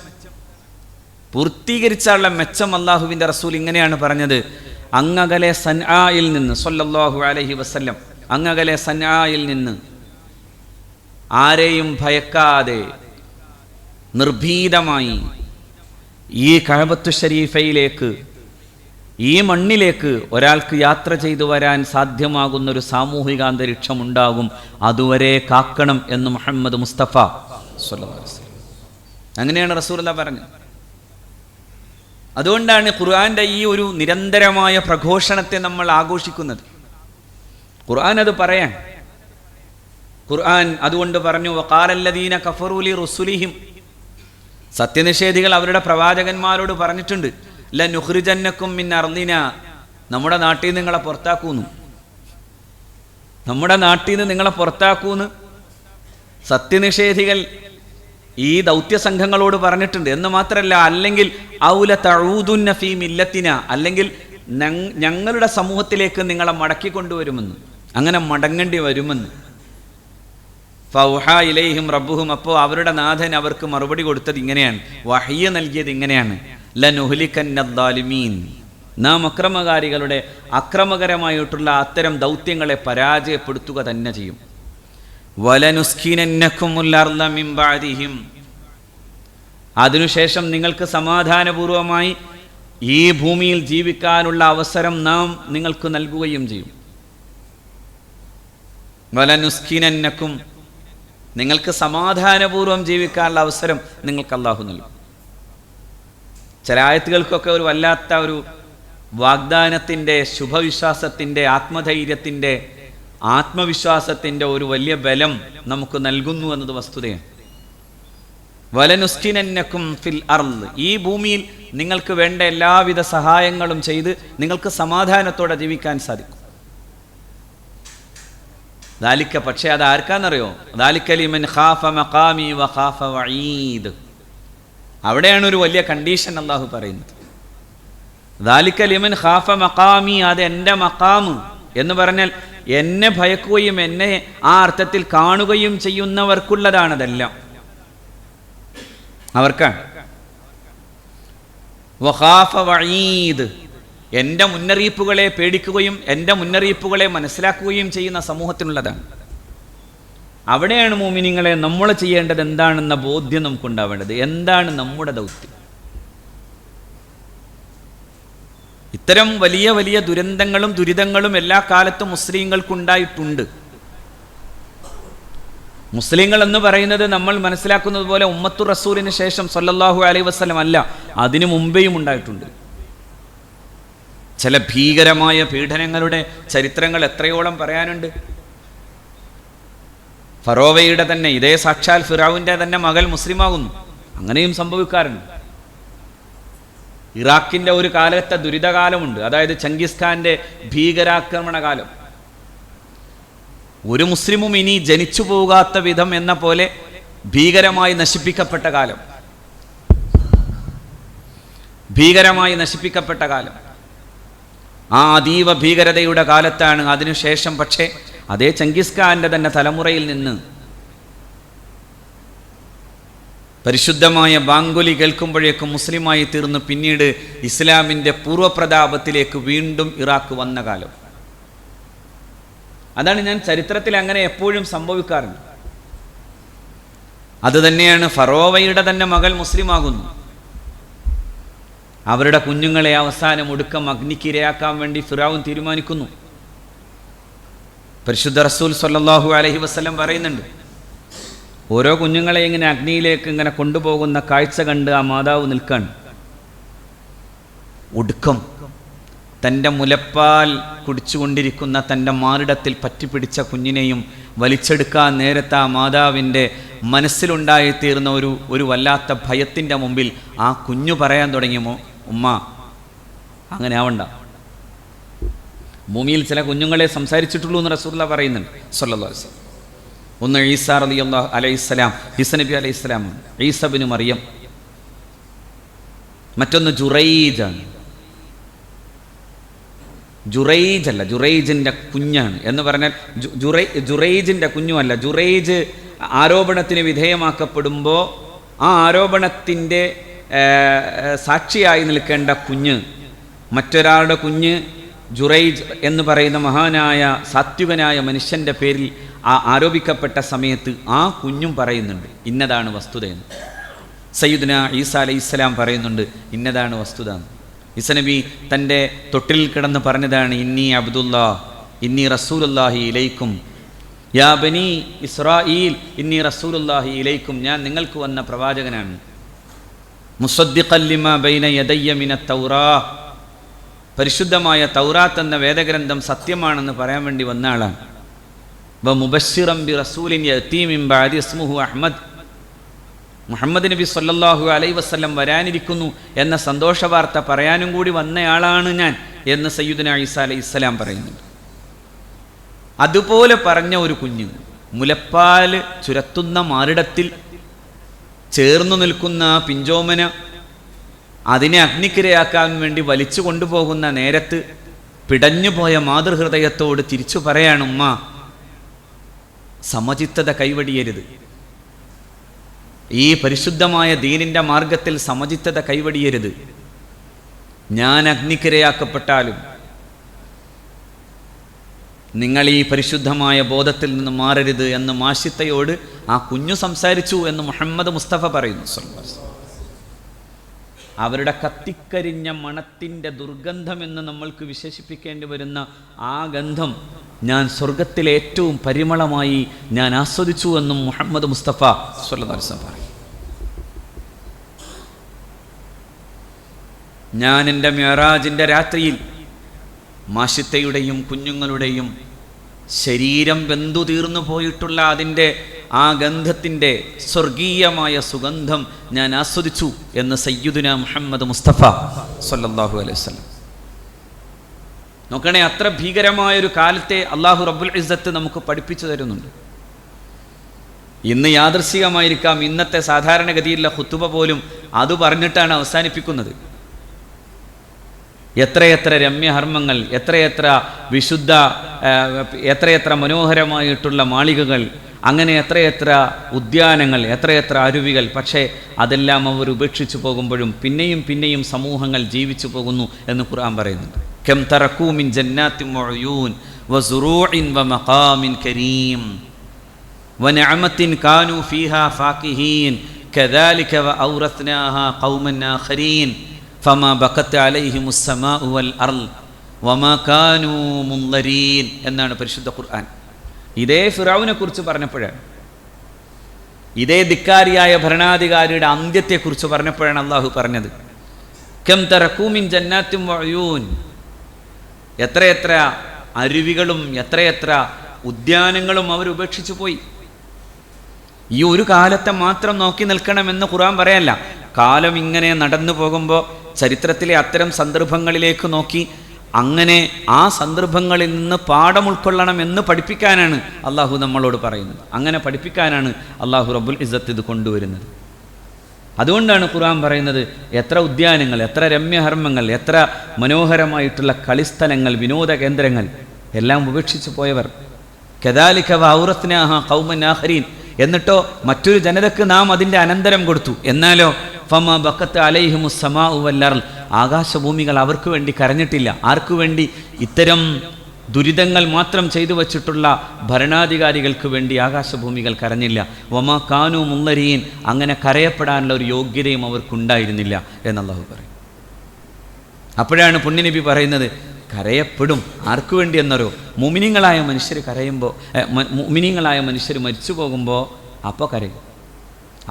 പൂർത്തീകരിച്ചാലുള്ള മെച്ചം അള്ളാഹുവിൻ്റെ റസൂൽ ഇങ്ങനെയാണ് പറഞ്ഞത്, അങ്ങകലെ സൻആയിൽ നിന്ന് സ്വല്ലല്ലാഹു അലൈഹി വസല്ലം, അങ്ങകലെ സൻആയിൽ നിന്ന് ആരെയും ഭയക്കാതെ നിർഭീതമായി ഈ കഅബത്തു ഷരീഫയിലേക്ക്, ഈ മണ്ണിലേക്ക് ഒരാൾക്ക് യാത്ര ചെയ്തു വരാൻ സാധ്യമാകുന്നൊരു സാമൂഹിക അന്തരീക്ഷം ഉണ്ടാകും. അതുവരെ കാക്കണം എന്ന് മുഹമ്മദ് മുസ്തഫ സ്വല്ലല്ലാഹു അലൈഹി വസല്ലം, അങ്ങനെയാണ് റസൂലുള്ളാഹി പറഞ്ഞത്. അതുകൊണ്ടാണ് ഖുർആന്റെ ഈ ഒരു നിരന്തരമായ പ്രഘോഷണത്തെ നമ്മൾ ആഘോഷിക്കുന്നത്. ഖുർആൻ അത് പറയാൻ, ഖുർആൻ അതുകൊണ്ട് പറഞ്ഞു, വഖാലല്ലദീന കഫറൂ ലിറുസുലിഹിം, സത്യനിഷേധികൾ അവരുടെ പ്രവാചകന്മാരോട് പറഞ്ഞിട്ടുണ്ട്, ലനുഖ്രിജന്നക്കും മിൻ അർദിന, നമ്മുടെ നാട്ടിൽ നിന്ന് നിങ്ങളെ പുറത്താക്കൂന്ന്, നമ്മുടെ നാട്ടിൽ നിന്ന് നിങ്ങളെ പുറത്താക്കൂന്ന് സത്യനിഷേധികൾ ഈ ദൗത്യ സംഘങ്ങളോട് പറഞ്ഞിട്ടുണ്ട്. എന്ന് മാത്രമല്ല, അല്ലെങ്കിൽ ഔല തഊദുന്ന ഫീ മില്ലത്തിന, അല്ലെങ്കിൽ ഞങ്ങളുടെ സമൂഹത്തിലേക്ക് നിങ്ങളെ മടക്കി കൊണ്ടുവരുമെന്ന്, അങ്ങനെ മടങ്ങേണ്ടി വരുമെന്ന്. ഫൗഹാ ഇലൈഹിം റബ്ബുഹും, അപ്പോൾ അവരുടെ നാഥൻ അവർക്ക് മറുപടി കൊടുത്തത് ഇങ്ങനെയാണ്, വഹയ്യ നൽകിയത് ഇങ്ങനെയാണ്, ലനുഹ്ലികന്നദ്ദാലിമീൻ, നാം അക്രമകാരികളുടെ അക്രമകരമായിട്ടുള്ള അത്തരം ദൗത്യങ്ങളെ പരാജയപ്പെടുത്തുക തന്നെ ചെയ്യും. വലനുസ്കിനന്നകുമുൽ അർള മിൻ ബഅദിഹിം, അതിനുശേഷം നിങ്ങൾക്ക് സമാധാനപൂർവമായി ഈ ഭൂമിയിൽ ജീവിക്കാനുള്ള അവസരം നാം നിങ്ങൾക്ക് നൽകുകയും ചെയ്യും. വലനുസ്കിനന്നകും, നിങ്ങൾക്ക് സമാധാനപൂർവ്വം ജീവിക്കാനുള്ള അവസരം നിങ്ങൾക്ക് അല്ലാഹു നൽകും. ചില ആയത്തുകൾക്കൊക്കെ ഒരു വല്ലാത്ത ഒരു വാഗ്ദാനത്തിൻ്റെ, ശുഭവിശ്വാസത്തിൻ്റെ, ആത്മധൈര്യത്തിൻ്റെ, ആത്മവിശ്വാസത്തിൻ്റെ ഒരു വലിയ ബലം നമുക്ക് നൽകുന്നു എന്നത് വസ്തുതയാണ്. വലനുസ്കിനന്നകും ഫിൽ അർള്, ഈ ഭൂമിയിൽ നിങ്ങൾക്ക് വേണ്ട എല്ലാവിധ സഹായങ്ങളും ചെയ്ത് നിങ്ങൾക്ക് സമാധാനത്തോടെ ജീവിക്കാൻ സാധിക്കും. ദാലിക, പക്ഷേ അത് ആർക്കാന്നറിയോ? ദാലിക ലിമൻ ഖാഫ മഖാമി വഖാഫ വഈദ്, അവിടെയാണ് ഒരു വലിയ കണ്ടീഷൻ അല്ലാഹു പറയുന്നത്. ദാലിക ലിമൻ ഖാഫ മഖാമി, അത് എൻ്റെ മഖാമ് എന്ന് പറഞ്ഞാൽ എന്നെ ഭയക്കുകയും എന്നെ ആ അർത്ഥത്തിൽ കാണുകയും ചെയ്യുന്നവർക്കുള്ളതാണതെല്ലാം, അവർക്കാണ്. വഖാഫ വഈദ്, എൻ്റെ മുന്നറിയിപ്പുകളെ പേടിക്കുകയും എൻ്റെ മുന്നറിയിപ്പുകളെ മനസ്സിലാക്കുകയും ചെയ്യുന്ന സമൂഹത്തിനുള്ളതാണ്. അവിടെയാണ് മോമിനിങ്ങളെ നമ്മൾ ചെയ്യേണ്ടത് എന്താണെന്ന ബോധ്യം നമുക്കുണ്ടാവേണ്ടത്. എന്താണ് നമ്മുടെ ദൗത്യം? ഇത്തരം വലിയ വലിയ ദുരന്തങ്ങളും ദുരിതങ്ങളും എല്ലാ കാലത്തും മുസ്ലിങ്ങൾക്കുണ്ടായിട്ടുണ്ട്. മുസ്ലിങ്ങൾ എന്ന് പറയുന്നത് നമ്മൾ മനസ്സിലാക്കുന്നത് പോലെ ഉമ്മത്തു റസൂലിന് ശേഷം സ്വല്ലല്ലാഹു അലൈഹി വസല്ലം അല്ല, അതിനു മുമ്പേയും ഉണ്ടായിട്ടുണ്ട്. ചില ഭീകരമായ പീഡനങ്ങളുടെ ചരിത്രങ്ങൾ എത്രയോളം പറയാനുണ്ട്. ഫറോവയുടെ തന്നെ, ഇതേ സാക്ഷാൽ ഫിറഔന്റെ തന്നെ മകൾ മുസ്ലിമാകുന്നു, അങ്ങനെയും സംഭവിക്കാറുണ്ട്. ഇറാഖിൻ്റെ ഒരു കാലത്തെ ദുരിതകാലമുണ്ട്, അതായത് ചെങ്കിസ് ഖാന്റെ ഭീകരാക്രമണ കാലം. ഒരു മുസ്ലിമും ഇനി ജനിച്ചു പോകാത്ത വിധം എന്ന പോലെ ഭീകരമായി നശിപ്പിക്കപ്പെട്ട കാലം, ഭീകരമായി നശിപ്പിക്കപ്പെട്ട കാലം. ആ അതീവ ഭീകരതയുടെ കാലത്താണ്. അതിനുശേഷം പക്ഷേ അതേ ചെങ്കിസ് ഖാന്റെ തന്നെ തലമുറയിൽ നിന്ന് പരിശുദ്ധമായ ബാങ്കുലി കേൾക്കുമ്പോഴേക്കും മുസ്ലിമായി തീർന്നു പിന്നീട് ഇസ്ലാമിൻ്റെ പൂർവ്വപ്രതാപത്തിലേക്ക് വീണ്ടും ഇറാഖ് വന്ന കാലം. അതാണ് ഞാൻ ചരിത്രത്തിൽ അങ്ങനെ എപ്പോഴും സംഭവിക്കാറുണ്ട്. അതുതന്നെയാണ് ഫറോവയുടെ തന്നെ മകൾ മുസ്ലിമാകുന്നു. അവരുടെ കുഞ്ഞുങ്ങളെ അവസാനം ഒടുക്കം അഗ്നിക്കിരയാക്കാൻ വേണ്ടി ഫിറഔൻ തീരുമാനിക്കുന്നു. പരിശുദ്ധ റസൂൽ സ്വല്ലല്ലാഹു അലൈഹി വസല്ലം പറയുന്നുണ്ട്, ഓരോ കുഞ്ഞുങ്ങളെ ഇങ്ങനെ അഗ്നിയിലേക്ക് ഇങ്ങനെ കൊണ്ടുപോകുന്ന കാഴ്ച കണ്ട് ആ മാതാവ് നിൽക്കാണ്. ഒടുക്കം തൻ്റെ മുലപ്പാൽ കുടിച്ചുകൊണ്ടിരിക്കുന്ന തൻ്റെ മാറിടത്തിൽ പറ്റിപ്പിടിച്ച കുഞ്ഞിനെയും വലിച്ചെടുക്കാൻ നേരത്തെ ആ മാതാവിൻ്റെ മനസ്സിലുണ്ടായിത്തീർന്ന ഒരു വല്ലാത്ത ഭയത്തിൻ്റെ മുമ്പിൽ ആ കുഞ്ഞു പറയാൻ തുടങ്ങിയമോ, ഉമ്മ അങ്ങനെ ആവണ്ട. ഭൂമിയിൽ ചില കുഞ്ഞുങ്ങളെ സംസാരിച്ചിട്ടുള്ളൂ എന്ന് റസൂലുള്ളാഹി പറയുന്നുണ്ട് സ്വല്ലല്ലാഹു അലൈഹി വസല്ലം. ഒന്ന് ഈസാ റളിയല്ലാഹു അലൈഹിസ്സലാം, ഈസാ നബി അലൈഹിസ്സലാം, ഈസാ ഇബ്നു മറിയം. മറ്റൊന്ന് ജുറൈജാണ്. ജുറൈജ് അല്ല, ജുറൈജിൻ്റെ കുഞ്ഞാണ് എന്ന് പറഞ്ഞാൽ ജുറൈജിൻ്റെ കുഞ്ഞുമല്ല. ജുറൈജ് ആരോപണത്തിന് വിധേയമാക്കപ്പെടുമ്പോൾ ആ ആരോപണത്തിൻ്റെ സാക്ഷിയായി നിൽക്കേണ്ട കുഞ്ഞ്, മറ്റൊരാളുടെ കുഞ്ഞ് ജുറൈജ് എന്ന് പറയുന്ന മഹാനായ സാത്വികനായ മനുഷ്യൻ്റെ പേരിൽ ആരോപിക്കപ്പെട്ട സമയത്ത് ആ കുഞ്ഞും പറയുന്നുണ്ട് ഇന്നതാണ് വസ്തുതയെന്ന്. സയ്യിദുനാ ഈസാ അലൈഹിസ്സലാം പറയുന്നുണ്ട് ഇന്നതാണ് വസ്തുത. ഈസാ നബി തൻ്റെ തൊട്ടിൽ കിടന്ന് പറഞ്ഞതാണ്, ഇന്നി അബ്ദുല്ലാ ഇന്നി റസൂലുള്ളാഹി ഇലൈക്കും യാ ബനി ഇസ്രായീൽ ഇന്നി റസൂലുള്ളാഹി ഇലൈക്കും, ഞാൻ നിങ്ങൾക്ക് വന്ന പ്രവാചകനാണ്. മുസദ്ദിഖൻ ലിമാ ബൈന യദയ്യ മിനത്ത് തൗറാത്ത്, പരിശുദ്ധമായ തൗറാത്ത് എന്ന വേദഗ്രന്ഥം സത്യമാണെന്ന് പറയാൻ വേണ്ടി വന്ന ആളാണ്. വ മുബശ്ശിറൻ ബി റസൂലിൻ യഅതി മിൻ ബഅദി ഇസ്മുഹു അഹ്മദ്, മുഹമ്മദ് നബി സല്ലല്ലാഹു അലൈഹി വസല്ലം വരാനിരിക്കുന്നു എന്ന സന്തോഷ വാർത്ത പറയാനും കൂടി വന്നയാളാണ് ഞാൻ എന്ന് സയ്യിദുനാ ഈസാ അലൈഹിസ്സലാം പറയുന്നുണ്ട്. അതുപോലെ പറഞ്ഞ ഒരു കുഞ്ഞ്, മുലപ്പാൽ ചുരത്തുന്ന മാറിടത്തിൽ ചേർന്നു നിൽക്കുന്ന പിഞ്ചോമന, അതിനെ അഗ്നിക്കിരയാക്കാൻ വേണ്ടി വലിച്ചു കൊണ്ടുപോകുന്ന നേരത്ത് പിടഞ്ഞുപോയ മാതൃഹൃദയത്തോട് തിരിച്ചു പറയാണ്, ഉമ്മ സമചിത്തത കൈവടിയരുത്, ഈ പരിശുദ്ധമായ ദീനിൻ്റെ മാർഗത്തിൽ സമചിത്തത കൈവടിയരുത്. ഞാൻ അഗ്നിക്കിരയാക്കപ്പെട്ടാലും നിങ്ങൾ ഈ പരിശുദ്ധമായ ബോധത്തിൽ നിന്ന് മാറരുത് എന്ന് മാഷിത്തയോട് ആ കുഞ്ഞു സംസാരിച്ചു എന്ന് മുഹമ്മദ് മുസ്തഫ പറയുന്നു. അവരുടെ കത്തിക്കരിഞ്ഞ മണത്തിൻ്റെ ദുർഗന്ധമെന്ന് നമ്മൾക്ക് വിശേഷിപ്പിക്കേണ്ടി വരുന്ന ആ ഗന്ധം ഞാൻ സ്വർഗത്തിലെ ഏറ്റവും പരിമളമായി ഞാൻ ആസ്വദിച്ചു എന്നും മുഹമ്മദ് മുസ്തഫ സ്വല്ലല്ലാഹു അലൈഹി വസല്ലം പറയും. ഞാൻ എൻ്റെ മിഅ്റാജിൻ്റെ രാത്രിയിൽ മാഷിത്തയുടെയും കുഞ്ഞുങ്ങളുടെയും ശരീരം വെന്തു തീർന്നു പോയിട്ടുള്ള അതിൻ്റെ ആ ഗന്ധത്തിൻ്റെ സ്വർഗീയമായ സുഗന്ധം ഞാൻ ആസ്വദിച്ചു എന്ന് സയ്യിദുനാ മുഹമ്മദ് മുസ്തഫ സ്വല്ലല്ലാഹു അലൈഹി വസല്ലം. നോക്കണേ, അത്ര ഭീകരമായൊരു കാലത്തെ അള്ളാഹു റബ്ബുൽ ഇസ്സത്ത് നമുക്ക് പഠിപ്പിച്ചു തരുന്നുണ്ട്. ഇന്ന് യാദൃശ്ചികമായിരിക്കാം ഇന്നത്തെ സാധാരണഗതിയിലുള്ള ഖുതുബ പോലും അത് പറഞ്ഞിട്ടാണ് അവസാനിപ്പിക്കുന്നത്. എത്രയെത്ര രമ്യഹർമ്മങ്ങൾ, എത്രയെത്ര വിശുദ്ധ, എത്രയെത്ര മനോഹരമായിട്ടുള്ള മാളികകൾ, അങ്ങനെ എത്രയെത്ര ഉദ്യാനങ്ങൾ, എത്രയെത്ര അരുവികൾ. പക്ഷേ അതെല്ലാം അവർ ഉപേക്ഷിച്ചു പോകുമ്പോഴും പിന്നെയും പിന്നെയും സമൂഹങ്ങൾ ജീവിച്ചു പോകുന്നു എന്ന് ഖുർആൻ പറയുന്നുണ്ട്. കം തറകൂ മിൻ ജന്നാത്തിൻ വഉയൂൻ വസുറൂഇൻ വമഖാമിൻ കരീം വനഅമത്തിൻ കാനൂ ഫീഹാ ഫാകിഹീൻ കദാലിക വഔറത്നാഹാ ഖൗമൻ ആഖരീൻ ഫമാ ബഖത് അലൈഹിമുസ് സമാഉ വൽ അർള് വമാ കാനൂ മുൻദരീൻ എന്നാണ് പരിശുദ്ധ ഖുർആൻ. ഇതേ ഫിറഔനെ കുറിച്ച് പറഞ്ഞപ്പോഴാണ്, ഇതേ ധിക്കാരിയായ ഭരണാധികാരിയുടെ അന്ത്യത്തെക്കുറിച്ച് പറഞ്ഞപ്പോഴാണ് അള്ളാഹു പറഞ്ഞത്, കം തറകൂ മിൻ ജന്നാത്തിൻ വഉയൂൻ, എത്രയെത്ര അരുവികളും എത്രയെത്ര ഉദ്യാനങ്ങളും അവർ ഉപേക്ഷിച്ചു പോയി. ഈ ഒരു കാലത്തെ മാത്രം നോക്കി നിൽക്കണമെന്ന് ഖുർആൻ പറയല്ല. കാലം ഇങ്ങനെ നടന്നു പോകുമ്പോൾ ചരിത്രത്തിലെ അത്തരം സന്ദർഭങ്ങളിലേക്ക് നോക്കി അങ്ങനെ ആ സന്ദർഭങ്ങളിൽ നിന്ന് പാഠം ഉൾക്കൊള്ളണമെന്ന് പഠിപ്പിക്കാനാണ് അള്ളാഹു നമ്മളോട് പറയുന്നത്. അങ്ങനെ പഠിപ്പിക്കാനാണ് അള്ളാഹു റബ്ബുൽ ഇസ്സത്ത് ഇത് കൊണ്ടുവരുന്നത്. അതുകൊണ്ടാണ് ഖുർആൻ പറയുന്നത്, എത്ര ഉദ്യാനങ്ങൾ, എത്ര രമ്യഹർമ്മങ്ങൾ, എത്ര മനോഹരമായിട്ടുള്ള കളിസ്ഥലങ്ങൾ, വിനോദ കേന്ദ്രങ്ങൾ എല്ലാം ഉപേക്ഷിച്ച് പോയവർ. കദാലിക വഔറത്നാഹ ഖൗമൻ ആഖരീൻ, എന്നിട്ടോ മറ്റൊരു ജനതക്ക് നാം അതിൻ്റെ അനന്തരം കൊടുത്തു. എന്നാലോ ഫമാ ബഖത്ത് അലൈഹിമുസ് സമാഉ വൽ അർള്, ആകാശഭൂമികൾ അവർക്ക് വേണ്ടി കരഞ്ഞിട്ടില്ല. ആർക്കു വേണ്ടി? ഇത്തരം ദുരിതങ്ങൾ മാത്രം ചെയ്തു വച്ചിട്ടുള്ള ഭരണാധികാരികൾക്ക് വേണ്ടി ആകാശഭൂമികൾ കരഞ്ഞില്ല. വമാ കാനൂ മുൻദരീൻ, അങ്ങനെ കരയപ്പെടാനുള്ള ഒരു യോഗ്യതയും അവർക്കുണ്ടായിരുന്നില്ല എന്ന് അല്ലാഹു പറയും. അപ്പോഴാണ് പുണ്യനബി പറയുന്നത്, കരയപ്പെടും. ആർക്കു വേണ്ടി എന്നറിയോ? മുഅ്മിനീങ്ങളായ മനുഷ്യർ കരയുമ്പോൾ, മുഅ്മിനീങ്ങളായ മനുഷ്യർ മരിച്ചു പോകുമ്പോൾ അപ്പോൾ കരയും.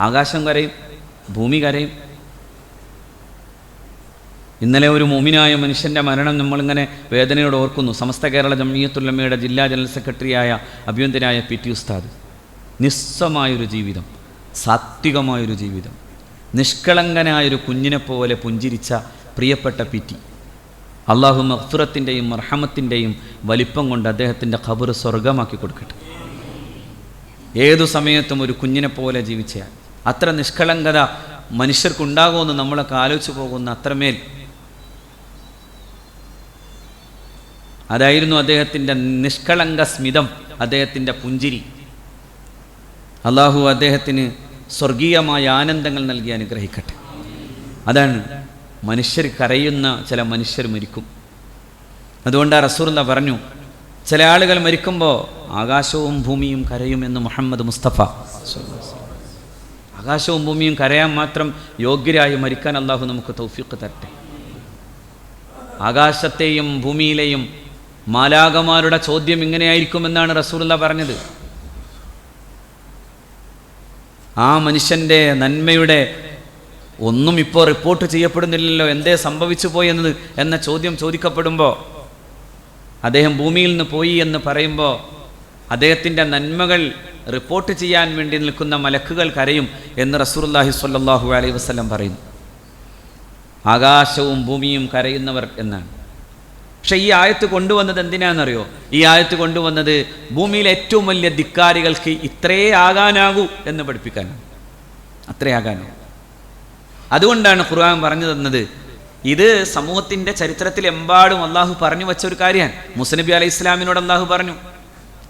ആകാശം കരയും, ഭൂമി കരയും. ഇന്നലെ ഒരു മുഅ്മിനായ മനുഷ്യൻ്റെ മരണം നമ്മളിങ്ങനെ വേദനയോടെ ഓർക്കുന്നു. സമസ്ത കേരള ജംഇയ്യത്തുൽ ഉലമയുടെ ജില്ലാ ജനറൽ സെക്രട്ടറിയായ അഭിയന്തനായ PT ഉസ്താദ്. നിസ്സമായൊരു ജീവിതം, സാത്വികമായൊരു ജീവിതം, നിഷ്കളങ്കനായൊരു കുഞ്ഞിനെ പോലെ പുഞ്ചിരിച്ച പ്രിയപ്പെട്ട PT. അള്ളാഹു മഗ്ഫിറത്തിൻ്റെയും മർഹമത്തിൻ്റെയും വലിപ്പം കൊണ്ട് അദ്ദേഹത്തിൻ്റെ ഖബർ സ്വർഗമാക്കി കൊടുക്കട്ടെ. ഏതു സമയത്തും ഒരു കുഞ്ഞിനെ പോലെ ജീവിച്ചയാൾ. അത്ര നിഷ്കളങ്കത മനുഷ്യർക്കുണ്ടാകുമെന്ന് നമ്മളൊക്കെ ആലോചിച്ച് പോകുന്ന അത്രമേൽ അതായിരുന്നു അദ്ദേഹത്തിൻ്റെ നിഷ്കളങ്ക സ്മിതം, അദ്ദേഹത്തിൻ്റെ പുഞ്ചിരി. അള്ളാഹു അദ്ദേഹത്തിന് സ്വർഗീയമായ ആനന്ദങ്ങൾ നൽകി അനുഗ്രഹിക്കട്ടെ. അതാണ് മനുഷ്യർ കരയുന്ന ചില മനുഷ്യർ മരിക്കും. അതുകൊണ്ട് റസൂലുള്ളാഹി പറഞ്ഞു, ചില ആളുകൾ മരിക്കുമ്പോൾ ആകാശവും ഭൂമിയും കരയുമെന്ന് മുഹമ്മദ് മുസ്തഫ. ആകാശവും ഭൂമിയും കരയാൻ മാത്രം യോഗ്യരായി മരിക്കാൻ അള്ളാഹു നമുക്ക് തൗഫീഖ് തരട്ടെ. ആകാശത്തെയും ഭൂമിയിലെയും മാലാകമാരുടെ ചോദ്യം ഇങ്ങനെയായിരിക്കുമെന്നാണ് റസൂലുള്ളാഹി പറഞ്ഞത്. ആ മനുഷ്യൻ്റെ നന്മയുടെ ഒന്നും ഇപ്പോൾ റിപ്പോർട്ട് ചെയ്യപ്പെടുന്നില്ലല്ലോ, എന്തേ സംഭവിച്ചു പോയി എന്ന ചോദ്യം ചോദിക്കപ്പെടുമ്പോൾ അദ്ദേഹം ഭൂമിയിൽ നിന്ന് പോയി എന്ന് പറയുമ്പോൾ അദ്ദേഹത്തിൻ്റെ നന്മകൾ റിപ്പോർട്ട് ചെയ്യാൻ വേണ്ടി നിൽക്കുന്ന മലക്കുകൾ കരയും എന്ന് റസൂലുള്ളാഹി സ്വല്ലല്ലാഹു അലൈഹി വസല്ലം പറയുന്നു. ആകാശവും ഭൂമിയും കരയുന്നവർ എന്നാണ്. പക്ഷേ ഈ ആയത്ത് കൊണ്ടുവന്നത് എന്തിനാണെന്നറിയോ? ഈ ആയത്ത് കൊണ്ടുവന്നത് ഭൂമിയിലെ ഏറ്റവും വലിയ ധിക്കാരികൾക്ക് ഇത്രേ ആകാനാകൂ എന്ന് പഠിപ്പിക്കാനാണ്. അത്രേ ആകാനാകൂ. അതുകൊണ്ടാണ് ഖുർആൻ പറഞ്ഞു തന്നത്. ഇത് സമൂഹത്തിൻ്റെ ചരിത്രത്തിലെമ്പാടും അള്ളാഹു പറഞ്ഞു വെച്ച ഒരു കാര്യമാണ്. മൂസ നബി അലൈഹി ഇസ്ലാമിനോട് അള്ളാഹു പറഞ്ഞു,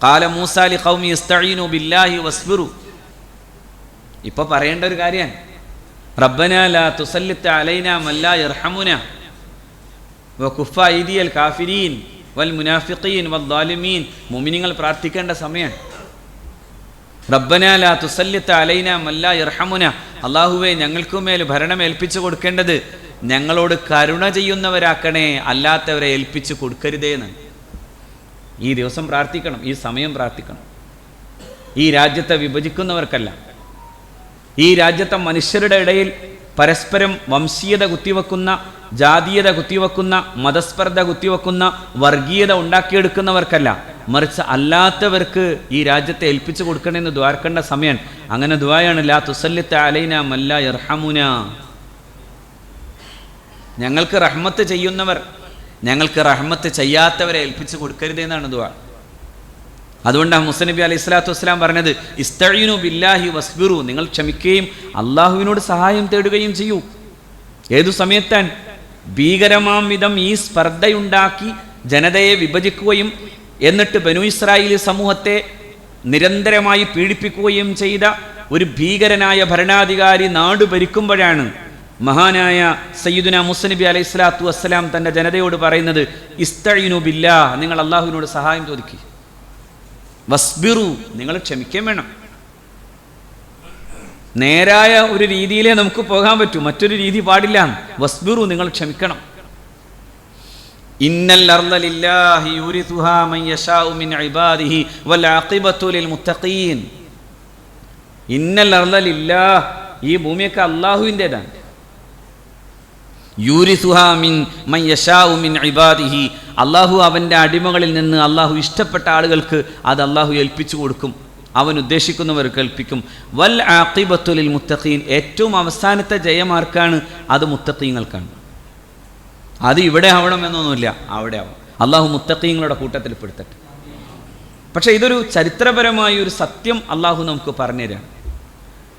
ഖാല മൂസ ലി ഖൗമി ഇസ്തഈനു ബില്ലാഹി വസ്ബിറു. ഇപ്പോൾ പറയേണ്ട ഒരു കാര്യമാണ്. റബ്ബനാ ലാ തുസല്ലിത്ത് അലൈനാ മൻ ലാ യർഹമുനാ വകുഫ ഐദിയൽ കാഫിരീൻ വൽ മുനാഫിഖീൻ വദ്ദാലിമീൻ. മുഅ്മിനീങ്ങൾ പ്രാർത്ഥിക്കേണ്ട സമയമാണ്. റബ്ബനാ ലാ തുസല്ലിത്ത് അലൈനാ മൻ ലാ യർഹമുനാ, അല്ലാഹുവേ ഞങ്ങൾക്കുമേൽ ഭരണം ഏൽപ്പിച്ചു കൊടുക്കേണ്ടത് ഞങ്ങളോട് കരുണ ചെയ്യുന്നവരാക്കണേ, അല്ലാത്തവരെ ഏൽപ്പിച്ചു കൊടുക്കരുതേ എന്നാണ്. ഈ ദിവസം പ്രാർത്ഥിക്കണം, ഈ സമയം പ്രാർത്ഥിക്കണം. ഈ രാജ്യത്തെ വിഭജിക്കുന്നവർക്കല്ല, ഈ രാജ്യത്തെ മനുഷ്യരുടെ ഇടയിൽ പരസ്പരം വംശീയത കുത്തിവെക്കുന്ന, ജാതീയത കുത്തിവെക്കുന്ന, മതസ്പർദ്ധ കുത്തിവെക്കുന്ന, വർഗീയത ഉണ്ടാക്കിയെടുക്കുന്നവർക്കല്ല, മറിച്ച് അല്ലാത്തവർക്ക് ഈ രാജ്യത്തെ ഏൽപ്പിച്ചു കൊടുക്കണമെന്ന് ദ്വാർക്കേണ്ട സമയം. അങ്ങനെ ദ്വായാണ് ലാ തുസല്ലിത്ത് അലൈനാ മൻ ലാ യർഹമുനാ. ഞങ്ങൾക്ക് റഹ്മത്ത് ചെയ്യുന്നവർ ഞങ്ങൾക്ക് റഹ്മത്ത് ചെയ്യാത്തവരെ ഏൽപ്പിച്ചു കൊടുക്കരുതെന്നാണ് ദുആ. അതുകൊണ്ടാണ് മുസ നബി അലൈഹി സ്വലാത്തു വസ്സലാം പറഞ്ഞത്, ഇസ്തഈനു ബില്ലാഹി വസ്ബിറു, നിങ്ങൾ ക്ഷമിക്കുകയും അള്ളാഹുവിനോട് സഹായം തേടുകയും ചെയ്യൂ. ഏതു സമയത്താണ്? ഭീകരമാം വിധം ഈ സ്പർദ്ധയുണ്ടാക്കി ജനതയെ വിഭജിക്കുകയും എന്നിട്ട് ബനു ഇസ്രായേൽ സമൂഹത്തെ നിരന്തരമായി പീഡിപ്പിക്കുകയും ചെയ്ത ഒരു ഭീകരനായ ഭരണാധികാരി നാട് ഭരിക്കുമ്പോഴാണ് മഹാനായ സയ്യിദുന മൂസ നബി അലൈഹി സ്വലാത്തു വസ്സലാം തൻ്റെ ജനതയോട് പറയുന്നത്, ഇസ്തഈനു ബില്ലാഹ്, നിങ്ങൾ അള്ളാഹുവിനോട് സഹായം ചോദിക്കുക. വസ്ബിറു, നിങ്ങൾ ക്ഷമിക്കുകയും വേണം. നേരായ ഒരു രീതിയിലേ നമുക്ക് പോകാൻ പറ്റൂ, മറ്റൊരു രീതി പാടില്ല. വസ്ബിറു, നിങ്ങൾ ക്ഷമിക്കണം. ഇന്നൽ അർള ലില്ലാഹി യൂരിസുഹാ മൻ യശാഉ മിൻ ഇബാദിഹി വൽ ആഖിബത്തു ലിൽ മുത്തഖീൻ. ഇന്നൽ അർള ലില്ലാഹ്, ഈ ഭൂമിയൊക്കെ അല്ലാഹുവിൻ്റെതാണ്. യൂരിസുഹാ മൻ യശാഉ മിൻ ഇബാദിഹി, അള്ളാഹു അവൻ്റെ അടിമകളിൽ നിന്ന് അള്ളാഹു ഇഷ്ടപ്പെട്ട ആളുകൾക്ക് അത് അള്ളാഹു ഏൽപ്പിച്ചു കൊടുക്കും, അവൻ ഉദ്ദേശിക്കുന്നവർക്ക് ഏൽപ്പിക്കും. വൽ ആഖിബത്തു ലിൽ മുത്തഖീൻ, ഏറ്റവും അവസാനത്തെ ജയമാർക്കാണ്? അത് മുത്തഖീങ്ങൾക്കാണ്. അത് ഇവിടെ ആവണമെന്നൊന്നുമില്ല, അവിടെ ആവും. അള്ളാഹു മുത്തഖീങ്ങളുടെ കൂട്ടത്തിൽ പെടുത്തട്ടെ. പക്ഷെ ഇതൊരു ചരിത്രപരമായ ഒരു സത്യം അള്ളാഹു നമുക്ക് പറഞ്ഞുതരാണ്.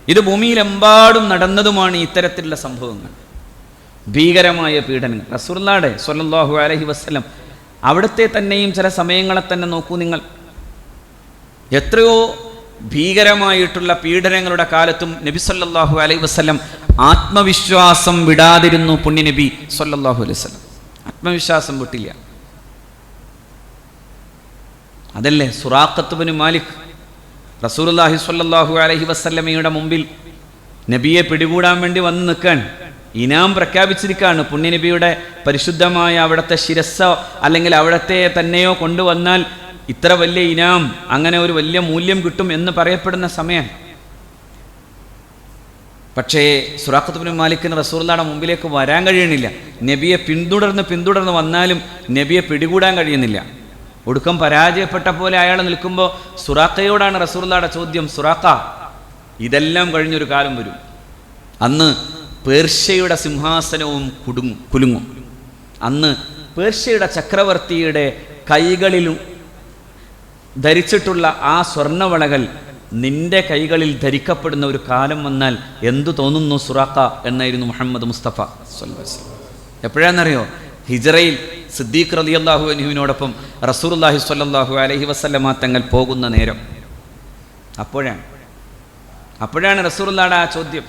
ഇത് ഭൂമിയിലെമ്പാടും നടന്നതുമാണ് ഇത്തരത്തിലുള്ള സംഭവങ്ങൾ, ഭീകരമായ പീഡനങ്ങൾ. റസൂലുള്ളാഹി സ്വല്ലല്ലാഹു അലൈഹി വസല്ലം അവിടുത്തെ തന്നെയും ചില സമയങ്ങളെ തന്നെ നോക്കൂ നിങ്ങൾ. എത്രയോ ഭീകരമായിട്ടുള്ള പീഡനങ്ങളുടെ കാലത്തും നബി സല്ലല്ലാഹു അലൈഹി വസല്ലം ആത്മവിശ്വാസം വിടാതിരുന്നു. പുണ്യ നബി സല്ലല്ലാഹു അലൈഹി വസല്ലം ആത്മവിശ്വാസം വിട്ടില്ല. അതല്ലേ സുറാഖത്ത് ബിൻ മാലിക് റസൂലുള്ളാഹി സ്വല്ലല്ലാഹു അലൈഹി വസല്ലമയുടെ മുമ്പിൽ നബിയെ പിടികൂടാൻ വേണ്ടി വന്ന് നിൽക്കാൻ, ഇനാം പ്രഖ്യാപിച്ചിരിക്കുകയാണ്. പുണ്യനബിയുടെ പരിശുദ്ധമായ അവിടുത്തെ ശിരസ്സോ അല്ലെങ്കിൽ അവിടത്തെ തന്നെയോ കൊണ്ടുവന്നാൽ ഇത്ര വലിയ ഇനാം, അങ്ങനെ ഒരു വലിയ മൂല്യം കിട്ടും എന്ന് പറയപ്പെടുന്ന സമയം. പക്ഷേ സുറാഖത്ത് ബിൻ മാലിക്കിന് റസൂലുള്ളാഹിയുടെ മുമ്പിലേക്ക് വരാൻ കഴിയണില്ല. നബിയെ പിന്തുടർന്ന് വന്നാലും നബിയെ പിടികൂടാൻ കഴിയുന്നില്ല. ഒടുക്കം പരാജയപ്പെട്ട പോലെ അയാൾ നിൽക്കുമ്പോൾ സുറാഖയോടാണ് റസൂലുള്ളാഹിയുടെ ചോദ്യം, സുറാഖ, ഇതെല്ലാം കഴിഞ്ഞൊരു കാലം വരും, അന്ന് പേർഷ്യയുടെ സിംഹാസനവും കുലുങ്ങും. അന്ന് പേർഷ്യയുടെ ചക്രവർത്തിയുടെ കൈകളിലും ധരിച്ചിട്ടുള്ള ആ സ്വർണ്ണവളകൾ നിന്റെ കൈകളിൽ ധരിക്കപ്പെടുന്ന ഒരു കാലം വന്നാൽ എന്തു തോന്നുന്നു സുറാഖ എന്നായിരുന്നു മുഹമ്മദ് മുസ്തഫ സ്വല്ലല്ലാഹു അലൈഹി വസല്ലം. എപ്പോഴാണെന്നറിയോ? ഹിജ്റയിൽ സിദ്ദീഖ് റളിയല്ലാഹു അൻഹുവിനോടൊപ്പം റസൂലുള്ളാഹി സ്വല്ലല്ലാഹു അലൈഹി വസല്ലമ തങ്ങൾ പോകുന്ന നേരം. അപ്പോഴാണ് റസൂലുള്ളാഹിയുടെ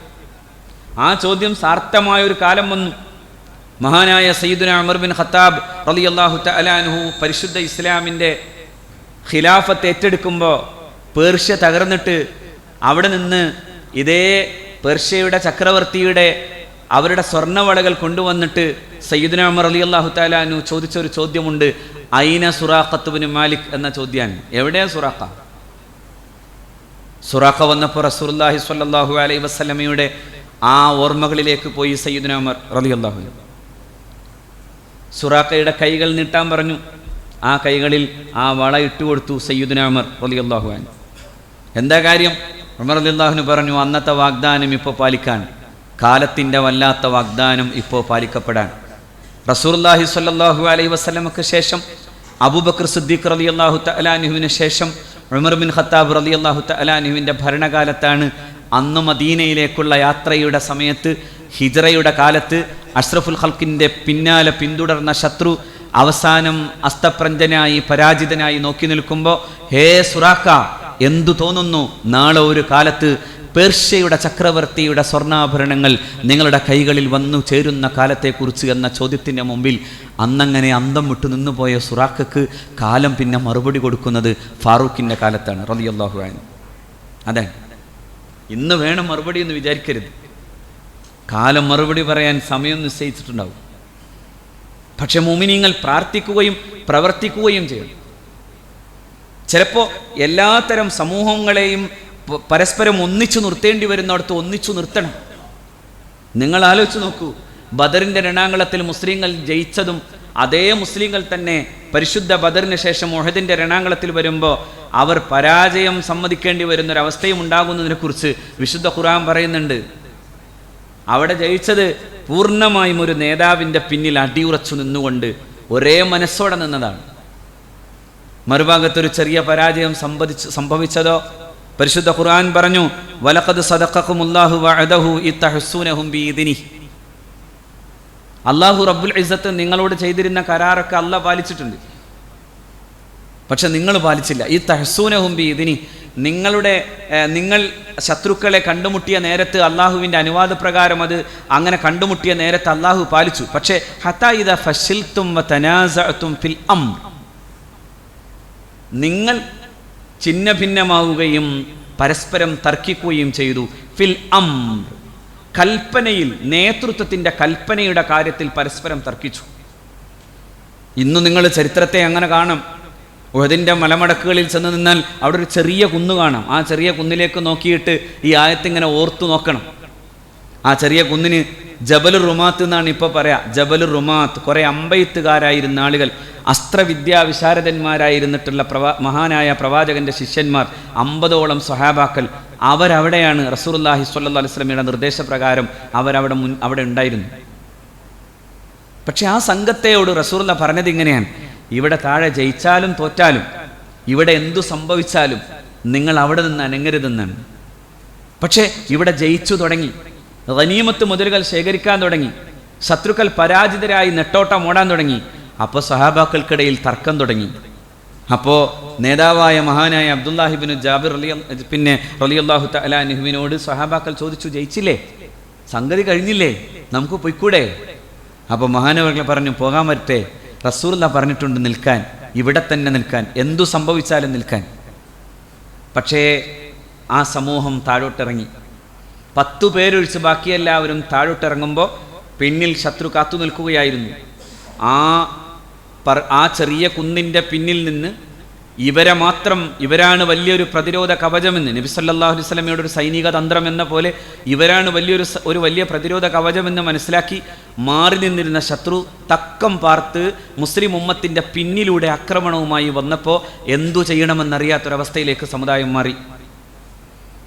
ആ ചോദ്യം സാർത്ഥമായ ഒരു കാലം വന്നു. മഹാനായ സയ്യിദുനാ ഉമർ ബിൻ ഖത്താബ് റളിയല്ലാഹു തആല അൻഹു പരിശുദ്ധ ഇസ്ലാമിൻ്റെ ഖിലാഫത്ത് ഏറ്റെടുക്കുമ്പോൾ പേർഷ്യ തകർന്നിട്ട് അവിടെ നിന്ന് ഇതേ പേർഷ്യയുടെ ചക്രവർത്തിയുടെ അവരുടെ സ്വർണ്ണവളകൾ കൊണ്ടുവന്നിട്ട് സയ്യിദുനാ ഉമർ റളിയല്ലാഹു തആല അൻഹു ചോദിച്ചൊരു ചോദ്യമുണ്ട്, ഐന സുറാഖത്ത് ബിൻ മാലിക് എന്ന ചോദ്യമാണ്. എവിടെയാണ് സുറാഖ വന്നപ്പോൾ റസൂലുള്ളാഹി സ്വല്ലല്ലാഹു അലൈഹി വസല്ലമയുടെ ആ ഓർമ്മകളിലേക്ക് പോയി സയ്യിദുനാ ഉമർ റളിയല്ലാഹു അൻഹു. സുറാഖയുടെ കൈകൾ നീട്ടാൻ പറഞ്ഞു. ആ കൈകളിൽ ആ വള ഇട്ടുകൊടുത്തു സയ്യിദുനാ ഉമർ റളിയല്ലാഹു അൻഹു. എന്താ കാര്യം? ഉമർ റളിയല്ലാഹു അൻഹു പറഞ്ഞു, അന്നത്തെ വാഗ്ദാനം ഇപ്പോൾ പാലിക്കാൻ, കാലത്തിൻ്റെ വല്ലാത്ത വാഗ്ദാനം ഇപ്പോൾ പാലിക്കപ്പെടാൻ. റസൂലുള്ളാഹി സ്വല്ലല്ലാഹു അലൈഹി വസല്ലമക്ക് ശേഷം അബൂബക്കർ സിദ്ദീഖ് റളിയല്ലാഹു തആല അൻഹുവിന് ശേഷം ഉമർ ബിൻ ഖത്താബ് റളിയല്ലാഹു തആല അൻഹുവിൻ്റെ ഭരണകാലത്താണ് അന്ന് മദീനയിലേക്കുള്ള യാത്രയുടെ സമയത്ത്, ഹിജ്റയുടെ കാലത്ത് അഷ്റഫുൽ ഖൽക്കിൻ്റെ പിന്നാലെ പിന്തുടർന്ന ശത്രു അവസാനം അസ്തപ്രഞ്ജനായി പരാജിതനായി നോക്കി നിൽക്കുമ്പോൾ, ഹേ സുറാഖ, എന്തു തോന്നുന്നു നാളെ ഒരു കാലത്ത് പേർഷ്യയുടെ ചക്രവർത്തിയുടെ സ്വർണ്ണാഭരണങ്ങൾ നിങ്ങളുടെ കൈകളിൽ വന്നു ചേരുന്ന കാലത്തെക്കുറിച്ച് എന്ന ചോദ്യത്തിൻ്റെ മുമ്പിൽ അന്നങ്ങനെ അന്തം വിട്ടു നിന്നുപോയ സുറാഖക്ക് കാലം പിന്നെ മറുപടി കൊടുക്കുന്നത് ഫാറൂഖിൻ്റെ കാലത്താണ് റളിയല്ലാഹു അൻഹു. അതെ, ഇന്ന് വേണം മറുപടി എന്ന് വിചാരിക്കരുത്. കാലം മറുപടി പറയാൻ സമയം നിശ്ചയിച്ചിട്ടുണ്ടാവും. പക്ഷെ മുഅ്മിനീങ്ങൾ പ്രാർത്ഥിക്കുകയും പ്രവർത്തിക്കുകയും ചെയ്യണം. ചിലപ്പോൾ എല്ലാത്തരം സമൂഹങ്ങളെയും പരസ്പരം ഒന്നിച്ചു നിർത്തേണ്ടി വരുന്നിടത്ത് ഒന്നിച്ചു നിർത്തണം. നിങ്ങൾ ആലോചിച്ച് നോക്കൂ, ബദറിൻ്റെ രണാങ്കളത്തിൽ മുസ്ലിങ്ങൾ ജയിച്ചതും അതേ മുസ്ലിങ്ങൾ തന്നെ പരിശുദ്ധ ബദറിന് ശേഷം ഉഹദിൻ്റെ രണാങ്കളത്തിൽ വരുമ്പോൾ അവർ പരാജയം സമ്മതിക്കേണ്ടി വരുന്നൊരവസ്ഥയും ഉണ്ടാകുന്നതിനെക്കുറിച്ച് വിശുദ്ധ ഖുർആൻ പറയുന്നുണ്ട്. അവിടെ ജയിച്ചത് പൂർണ്ണമായും ഒരു നേതാവിൻ്റെ പിന്നിൽ അടിയുറച്ചു നിന്നുകൊണ്ട് ഒരേ മനസ്സോടെ നിന്നതാണ്. മറുഭാഗത്തൊരു ചെറിയ പരാജയം സംഭവിച്ചതോ പരിശുദ്ധ ഖുർആൻ പറഞ്ഞു, വലഖദ് സദഖകുമുല്ലാഹു വഅദഹു ഇത്തഹസ്സൂനഹും ബിഇദ്നിഹി. അല്ലാഹു റബ്ബുൽ ഇസ്സത്ത് നിങ്ങളോട് ചെയ്തിരുന്ന കരാറൊക്കെ അല്ലാഹ് പാലിച്ചിട്ടുണ്ട്. പക്ഷെ നിങ്ങൾ പാലിച്ചില്ല. ഇത്തഹസ്സൂനഹും ബിഇദ്നിഹി. നിങ്ങൾ ശത്രുക്കളെ കണ്ടുമുട്ടിയ നേരത്ത് അള്ളാഹുവിൻ്റെ അനുവാദപ്രകാരം അത് അങ്ങനെ കണ്ടുമുട്ടിയ നേരത്ത് അള്ളാഹു പാലിച്ചു. പക്ഷേ ഹത്താ ഇദാ ഫശിൽതും വതനാസഅതും ഫിൽ അംർ, നിങ്ങൾ ചിന്ന ഭിന്നമാവുകയും പരസ്പരം തർക്കിക്കുകയും ചെയ്തു. ഫിൽ അംർ, കൽപ്പനയിൽ, നേതൃത്വത്തിൻ്റെ കൽപ്പനയുടെ കാര്യത്തിൽ പരസ്പരം തർക്കിച്ചു. ഇന്ന് നിങ്ങൾ ചരിത്രത്തെ അങ്ങനെ കാണാം. ഉഹദിൻ്റെ മലമടക്കുകളിൽ ചെന്ന് നിന്നാൽ അവിടെ ഒരു ചെറിയ കുന്ന് കാണാം. ആ ചെറിയ കുന്നിലേക്ക് നോക്കിയിട്ട് ഈ ആയത്തിങ്ങനെ ഓർത്തു നോക്കണം. ആ ചെറിയ കുന്നിന് ജബലുർ റുമാത്ത് എന്നാണ് ഇപ്പോൾ പറയാം. ജബലുർ റുമാത്ത്. കുറേ അമ്പെയ്ത്തുകാരായിരുന്ന ആളുകൾ, അസ്ത്രവിദ്യാ വിശാരദന്മാരായിരുന്നിട്ടുള്ള മഹാനായ പ്രവാചകന്റെ ശിഷ്യന്മാർ 50ഓളം സ്വഹാബാക്കൾ, അവരവിടെയാണ് റസൂലുള്ളാഹി സ്വല്ലല്ലാഹു അലൈഹി വസല്ലമയുടെ നിർദ്ദേശപ്രകാരം അവിടെ ഉണ്ടായിരുന്നു. പക്ഷെ ആ സംഘത്തെയോട് റസൂലുള്ള പറഞ്ഞത് ഇങ്ങനെയാണ്: ഇവിടെ താഴെ ജയിച്ചാലും തോറ്റാലും, ഇവിടെ എന്തു സംഭവിച്ചാലും നിങ്ങൾ അവിടെ നിന്ന് അനങ്ങരുതെന്നാണ്. പക്ഷേ ഇവിടെ ജയിച്ചു തുടങ്ങി, ഗനീമത്ത് മുതലുകൾ ശേഖരിക്കാൻ തുടങ്ങി, ശത്രുക്കൾ പരാജിതരായി നെട്ടോട്ടം ഓടാൻ തുടങ്ങി. അപ്പോൾ സഹാബാക്കൾക്കിടയിൽ തർക്കം തുടങ്ങി. അപ്പോൾ നേതാവായ മഹാനായ അബ്ദുല്ലാഹിബ്നു ജാബിർ റളിയല്ലാഹു തആല അൻഹുവിനോട് സഹാബാക്കൾ ചോദിച്ചു, ജയിച്ചില്ലേ, സംഗതി കഴിഞ്ഞില്ലേ, നമുക്ക് പൊയ്ക്കൂടെ? അപ്പോൾ മഹാനവർകൾ പറഞ്ഞു, പോകാൻ പറ്റേ, റസൂലുള്ളാഹി പറഞ്ഞിട്ടുണ്ട് നിൽക്കാൻ, ഇവിടെ തന്നെ നിൽക്കാൻ, എന്തു സംഭവിച്ചാലും നിൽക്കാൻ. പക്ഷേ ആ സമൂഹം താഴോട്ടിറങ്ങി. 10 പേരൊഴിച്ച് ബാക്കി എല്ലാവരും താഴോട്ടിറങ്ങുമ്പോൾ പിന്നിൽ ശത്രു കാത്തു നിൽക്കുകയായിരുന്നു. ആ ചെറിയ കുന്നിൻ്റെ പിന്നിൽ നിന്ന് ഇവരാണ് വലിയൊരു പ്രതിരോധ കവചമെന്ന് നബി സല്ലല്ലാഹു അലൈഹി വസല്ലമയുടെ ഒരു സൈനിക തന്ത്രം എന്ന പോലെ ഇവരാണ് ഒരു വലിയ പ്രതിരോധ കവചമെന്ന് മനസ്സിലാക്കി മാറി നിന്നിരുന്ന ശത്രു തക്കം പാർത്ത് മുസ്ലിം ഉമ്മത്തിൻ്റെ പിന്നിലൂടെ ആക്രമണവുമായി വന്നപ്പോൾ എന്തു ചെയ്യണമെന്നറിയാത്തൊരവസ്ഥയിലേക്ക് സമുദായം മാറി.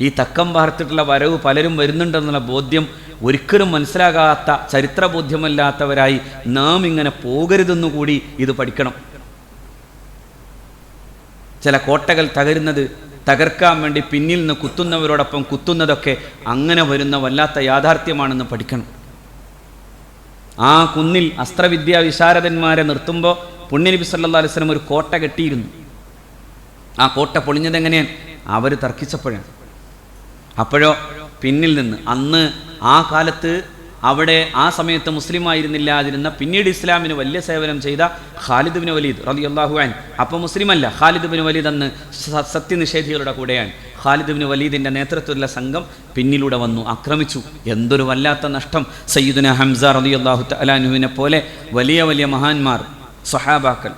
ഈ തക്കം പാർത്തിട്ടുള്ള വരവ് പലരും വരുന്നുണ്ടെന്നുള്ള ബോധ്യം ഒരിക്കലും മനസ്സിലാകാത്ത, ചരിത്രബോധ്യമല്ലാത്തവരായി നാം ഇങ്ങനെ പോകരുതെന്നുകൂടി ഇത് പഠിക്കണം. ചില കോട്ടകൾ തകർക്കാൻ വേണ്ടി പിന്നിൽ നിന്ന് കുത്തുന്നവരോടൊപ്പം കുത്തുന്നതൊക്കെ അങ്ങനെ വരുന്ന വല്ലാത്ത യാഥാർത്ഥ്യമാണെന്ന് പഠിക്കണം. ആ കുന്നിൽ അസ്ത്രവിദ്യാ വിശാരദന്മാരെ നിർത്തുമ്പോൾ പുണ്യനബി സല്ലല്ലാഹു അലൈഹി വസല്ലം ഒരു കോട്ട കെട്ടിയിരുന്നു. ആ കോട്ട പൊളിഞ്ഞതെങ്ങനെയാണ്? അവർ തർക്കിച്ചപ്പോഴാണ്. അപ്പോഴോ പിന്നിൽ നിന്ന്, അന്ന് ആ കാലത്ത് അവിടെ ആ സമയത്ത് മുസ്ലിമായിരുന്നില്ലാതിരുന്ന, പിന്നീട് ഇസ്ലാമിന് വലിയ സേവനം ചെയ്ത ഖാലിദ് ബിൻ വലീദ് റളിയല്ലാഹു അൻഹു, അപ്പോൾ മുസ്ലിമല്ല, ഖാലിദ് ബിൻ വലീദ് അന്ന് സത്യനിഷേധികളുടെ കൂടെയാണ്. ഖാലിദ് ബിൻ വലീദിൻ്റെ നേതൃത്വത്തിലുള്ള സംഘം പിന്നിലൂടെ വന്നു, ആക്രമിച്ചു. എന്തൊരു വല്ലാത്ത നഷ്ടം! സയ്യിദുന ഹംസ റളിയല്ലാഹു തആല അൻഹുവിനെ പോലെ വലിയ വലിയ മഹാന്മാർ, സ്വഹാബാക്കൾ,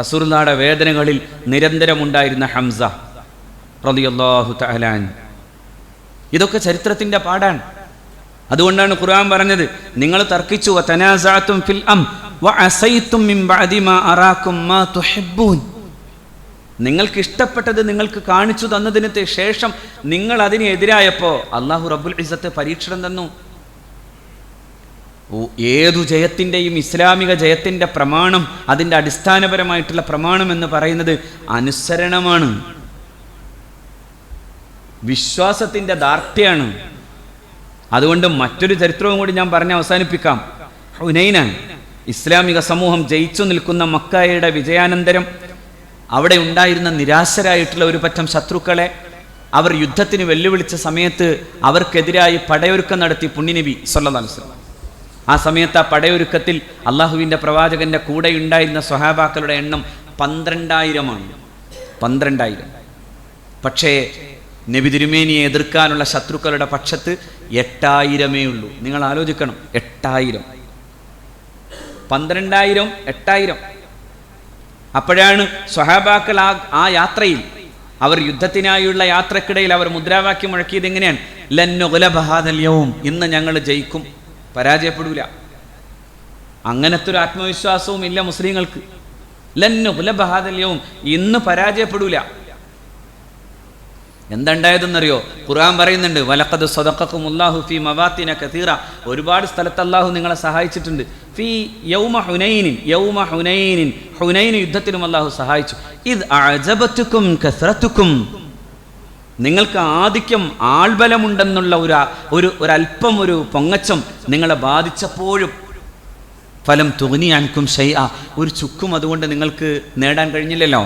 റസൂലുള്ളാഹിയുടെ വേദനകളിൽ നിരന്തരമുണ്ടായിരുന്ന ഹംസ റളിയല്ലാഹു തആല അൻഹു. ഇതൊക്കെ ചരിത്രത്തിൻ്റെ പാടാണ്. അതുകൊണ്ടാണ് ഖുർആൻ പറഞ്ഞത്, നിങ്ങൾ തർക്കിച്ചു, വതനാസഅതും ഫിൽ അംർ വഅസൈതും മിൻ ബഅദി മാ അറാകും മാ തുഹിബ്ബൂൻ. നിങ്ങൾക്ക് ഇഷ്ടപ്പെട്ടത് നിങ്ങൾക്ക് കാണിച്ചു തന്നതിന് ശേഷം നിങ്ങൾ അതിനെതിരായപ്പോൾ അല്ലാഹു റബ്ബുൽ ഇസ്സത്ത് പരീക്ഷണം തന്നു. ഏതു ജയത്തിൻ്റെയും ഇസ്ലാമിക ജയത്തിൻ്റെ പ്രമാണം, അതിൻ്റെ അടിസ്ഥാനപരമായിട്ടുള്ള പ്രമാണം എന്ന് പറയുന്നത് അനുസരണമാണ്, വിശ്വാസത്തിൻ്റെ ദാർഢ്യമാണ്. അതുകൊണ്ട് മറ്റൊരു ചരിത്രവും കൂടി ഞാൻ പറഞ്ഞ് അവസാനിപ്പിക്കാം. ഹുനൈനാണ്. ഇസ്ലാമിക സമൂഹം ജയിച്ചു നിൽക്കുന്ന മക്കയുടെ വിജയാനന്തരം അവിടെ ഉണ്ടായിരുന്ന നിരാശരായിട്ടുള്ള ഒരു പറ്റം ശത്രുക്കളെ അവർ യുദ്ധത്തിന് വെല്ലുവിളിച്ച സമയത്ത് അവർക്കെതിരായി പടയൊരുക്കം നടത്തി പുണ്യനബി സല്ലല്ലാഹു അലൈഹി വസല്ലം. ആ സമയത്ത് ആ പടയൊരുക്കത്തിൽ അള്ളാഹുവിൻ്റെ പ്രവാചകൻ്റെ കൂടെ ഉണ്ടായിരുന്ന സ്വഹാബാക്കളുടെ എണ്ണം 12,000 12,000. പക്ഷേ നബി തിരുമേനിയെ എതിർക്കാനുള്ള ശത്രുക്കളുടെ പക്ഷത്ത് 8,000 ഉള്ളൂ. നിങ്ങൾ ആലോചിക്കണം, 8,000, 12,000, 8,000. അപ്പോഴാണ് സ്വഹാബാക്കൾ ആ യാത്രയിൽ, അവർ യുദ്ധത്തിനായുള്ള യാത്രക്കിടയിൽ അവർ മുദ്രാവാക്യം മുഴക്കിയത് എങ്ങനെയാണ്? ലൻ നുഗ്ലബ ഹാദൽ യൗം, ഇന്ന് ഞങ്ങൾ ജയിക്കും, പരാജയപ്പെടൂല. അങ്ങനത്തെ ഒരു ആത്മവിശ്വാസവും ഇല്ല മുസ്ലിങ്ങൾക്ക്. ലൻ നുഗ്ലബ ഹാദൽ യൗം, ഇന്ന് പരാജയപ്പെടൂല. എന്തുണ്ടായതെന്നറിയോ? ഖുർആൻ പറയുന്നുണ്ട്, വലഖദ് സദഖകുമുല്ലാഹു ഫീ മവാത്തിന കസീറ, ഒരുപാട് സ്ഥലത്ത് അല്ലാഹു നിങ്ങളെ സഹായിച്ചിട്ടുണ്ട്. ഫീ യൗമ ഹുനൈനിൻ, ഹുനൈൻ യുദ്ധത്തിലും അല്ലാഹു സഹായിച്ചു. ഇദ് അഅജബതുകും കസറതുകും, നിങ്ങൾക്ക് ആധിക്യം, ആൾബലമുണ്ടെന്നുള്ള ഒരല്പം ഒരു പൊങ്ങച്ചം നിങ്ങളെ ബാധിച്ചപ്പോഴും ഫലം തുഗ്നി അൻകും ഷൈഅ, ഒരു ചുക്കും അതുകൊണ്ട് നിങ്ങൾക്ക് നേടാൻ കഴിഞ്ഞില്ലല്ലോ.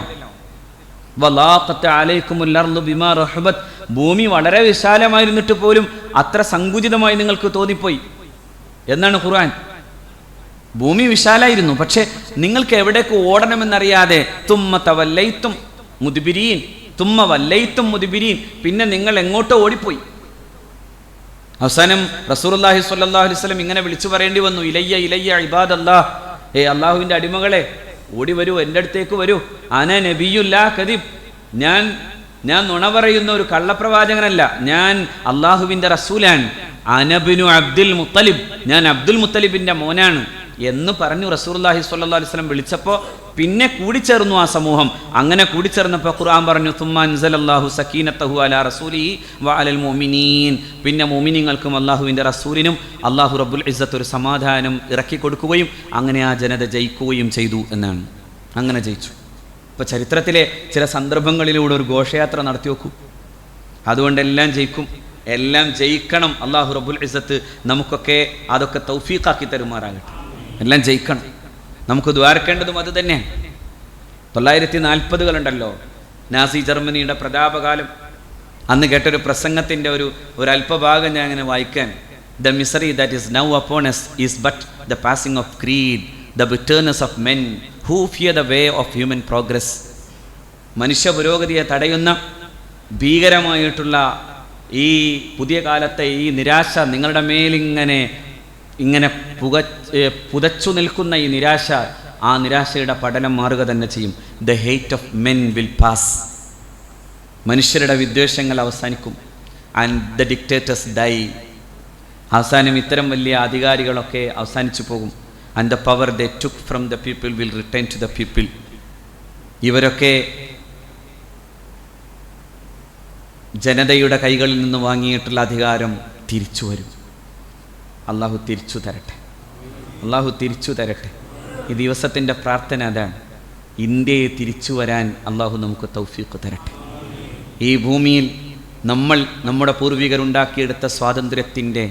വലാഖത്ത് അലൈക്കുമുൽ അർളു ബിമാ റഹബത്, ഭൂമി വളരെ വിശാലമായിരുന്നിട്ട് പോലും അത്ര സങ്കുചിതമായി നിങ്ങൾക്ക് തോന്നിപ്പോയി എന്നാണ് ഖുർആൻ. ഭൂമി വിശാലായിരുന്നു, പക്ഷേ നിങ്ങൾക്ക് എവിടേക്ക് ഓടണമെന്നറിയാതെ തുമ്മ തവല്ലൈത്തും മുദ്ബിരീൻ, പിന്നെ നിങ്ങൾ എങ്ങോട്ടോ ഓടിപ്പോയി. അവസാനം റസൂലുള്ളാഹി സ്വല്ലല്ലാഹു അലൈഹി വസല്ലം ഇങ്ങനെ വിളിച്ചു പറയേണ്ടി വന്നു, ഇലയ്യ ഇബാദല്ലാഹ്, അള്ളാഹുവിൻ്റെ അടിമകളെ ഓടി വരൂ, എൻ്റെ അടുത്തേക്ക് വരൂ. അന നബിയുല്ലാ കദിബ്, ഞാൻ നുണ പറയുന്ന ഒരു കള്ളപ്രവാചകനല്ല, ഞാൻ അള്ളാഹുവിൻ്റെ റസൂലാണ്. അനബ്നു അബ്ദുൽ മുത്തലിബ്, ഞാൻ അബ്ദുൽ മുത്തലിബിൻ്റെ മോനാണ്. എന്ന് പറഞ്ഞു റസൂലുള്ളാഹി സ്വല്ലല്ലാഹു അലൈഹി വസല്ലം വിളിച്ചപ്പോൾ പിന്നെ കൂടിച്ചേർന്നു ആ സമൂഹം. അങ്ങനെ കൂടിച്ചേർന്നപ്പോൾ ഖുർആൻ പറഞ്ഞു തുമ്മ അൻസലല്ലാഹു സക്കീനത്തഹു അലാ റസൂലിഹി വഅലൽ മുഅ്മിനീൻ. പിന്നെ മുഅ്മിനീങ്ങൾക്കും അല്ലാഹുവിൻ്റെ റസൂലിനും അല്ലാഹു റബ്ബുൽ ഇസ്സത്ത് ഒരു സമാധാനം ഇറക്കി കൊടുക്കുകയും അങ്ങനെ ആ ജനത ജയിക്കുകയും ചെയ്തു എന്നാണ്. അങ്ങനെ ജയിച്ചു. ഇപ്പോൾ ചരിത്രത്തിലെ ചില സന്ദർഭങ്ങളിലൂടെ ഒരു ഘോഷയാത്ര നടത്തി നോക്കൂ. അതുകൊണ്ട് എല്ലാം ജയിക്കും, എല്ലാം ജയിക്കണം. അല്ലാഹു റബ്ബുൽ ഇസ്സത്ത് നമുക്കൊക്കെ അതൊക്കെ തൗഫീഖാക്കി തരുമാറാകട്ടെ. എല്ലാം ജയിക്കണം. നമുക്ക് ദ്വാരക്കേണ്ടതും അത് തന്നെയാണ്. 1940 നാസി ജർമ്മനിയുടെ പ്രതാപകാലം. അന്ന് കേട്ടൊരു പ്രസംഗത്തിൻ്റെ ഒരു അല്പഭാഗം ഞാൻ അങ്ങനെ വായിക്കാൻ. The misery that is now upon us is but the passing of creed, the bitterness of men who fear the way of human progress. മനുഷ്യ പുരോഗതിയെ തടയുന്ന ഭീകരമായിട്ടുള്ള ഈ പുതിയ കാലത്തെ ഈ നിരാശ നിങ്ങളുടെ മേലിങ്ങനെ പുതച്ചു നിൽക്കുന്ന ഈ നിരാശ, ആ നിരാശയുടെ പടലം മാറുക തന്നെ ചെയ്യും. The hate of men will pass. മനുഷ്യരുടെ വിദ്വേഷങ്ങൾ അവസാനിക്കും. And the dictators die. അവസാനം ഇത്തരം വലിയ അധികാരികളൊക്കെ അവസാനിച്ചു പോകും. And the power they took from the people will return to the people. ഇവരൊക്കെ ജനതയുടെ കൈകളിൽ നിന്ന് വാങ്ങിയിട്ടുള്ള അധികാരം തിരിച്ചു വരും. അള്ളാഹു തിരിച്ചു തരട്ടെ, അള്ളാഹു തിരിച്ചു തരട്ടെ. ഈ ദിവസത്തിൻ്റെ പ്രാർത്ഥന അതാണ്. ഇന്ത്യയെ തിരിച്ചു വരാൻ അള്ളാഹു നമുക്ക് തൗഫീഖ് തരട്ടെ. ഈ ഭൂമിയിൽ നമ്മുടെ പൂർവികരുണ്ടാക്കിയെടുത്ത സ്വാതന്ത്ര്യത്തിൻ്റെ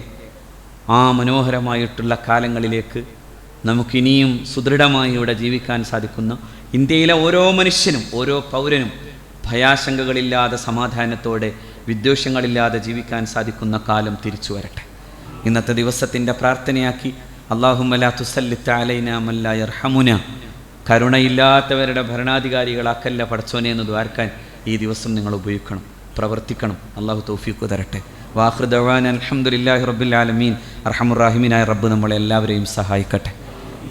ആ മനോഹരമായിട്ടുള്ള കാലങ്ങളിലേക്ക് നമുക്കിനിയും സുദൃഢമായി ഇവിടെ ജീവിക്കാൻ സാധിക്കുന്ന, ഇന്ത്യയിലെ ഓരോ മനുഷ്യനും ഓരോ പൗരനും ഭയാശങ്കകളില്ലാതെ സമാധാനത്തോടെ വിദ്വേഷങ്ങളില്ലാതെ ജീവിക്കാൻ സാധിക്കുന്ന കാലം തിരിച്ചു വരട്ടെ. ഇന്നത്തെ ദിവസത്തിൻ്റെ പ്രാർത്ഥനയാക്കി അല്ലാഹുമ്മ ലാ തുസല്ലിത്ത് അലൈനാ മൻ ലാ യർഹമുന. കരുണയില്ലാത്തവരുടെ ഭരണാധികാരികളാക്കല്ല പടച്ചോനെ എന്ന് ദ്വാരക്കാൻ ഈ ദിവസം നിങ്ങൾ ഉപയോഗിക്കണം, പ്രവർത്തിക്കണം. അല്ലാഹു തൗഫീഖ് തരട്ടെ. വാഖിറു ദഅവാന അൽഹംദുലില്ലാഹി റബ്ബിൽ ആലമീൻ. അർഹമുർ റഹീമീനായ റബ്ബ് നമ്മളെല്ലാവരെയും സഹായിക്കട്ടെ.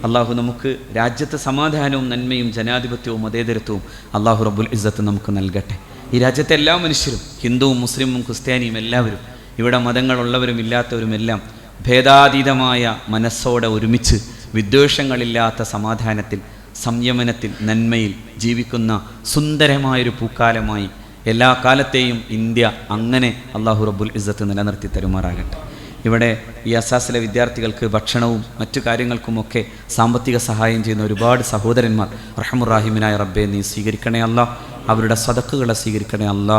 അള്ളാഹു നമുക്ക് രാജ്യത്ത് സമാധാനവും നന്മയും ജനാധിപത്യവും മതേതരത്വവും അള്ളാഹു റബ്ബുൽ ഇസ്സത്ത് നമുക്ക് നൽകട്ടെ. ഈ രാജ്യത്തെ എല്ലാ മനുഷ്യരും, ഹിന്ദുവും മുസ്ലിമും ക്രിസ്ത്യാനിയും എല്ലാവരും, ഇവിടെ മതങ്ങളുള്ളവരും ഇല്ലാത്തവരുമെല്ലാം ഭേദാതീതമായ മനസ്സോടെ ഒരുമിച്ച് വിദ്വേഷങ്ങളില്ലാത്ത സമാധാനത്തിൽ, സംയമനത്തിൽ, നന്മയിൽ ജീവിക്കുന്ന സുന്ദരമായൊരു പൂക്കാലമായി എല്ലാ കാലത്തെയും ഇന്ത്യ അങ്ങനെ അള്ളാഹു റബ്ബുൽ ഇസ്സത്ത് നിലനിർത്തി തരുമാറാകട്ടെ. ഇവിടെ ഈ അസാസിലെ വിദ്യാർത്ഥികൾക്ക് ഭക്ഷണവും മറ്റു കാര്യങ്ങൾക്കുമൊക്കെ സാമ്പത്തിക സഹായം ചെയ്യുന്ന ഒരുപാട് സഹോദരന്മാർ റഹ്മുർ റഹീമിനായ റബ്ബെ നീ സ്വീകരിക്കണേ അല്ലാ. അവരുടെ സദഖകളെ സ്വീകരിക്കണേ അല്ലാ.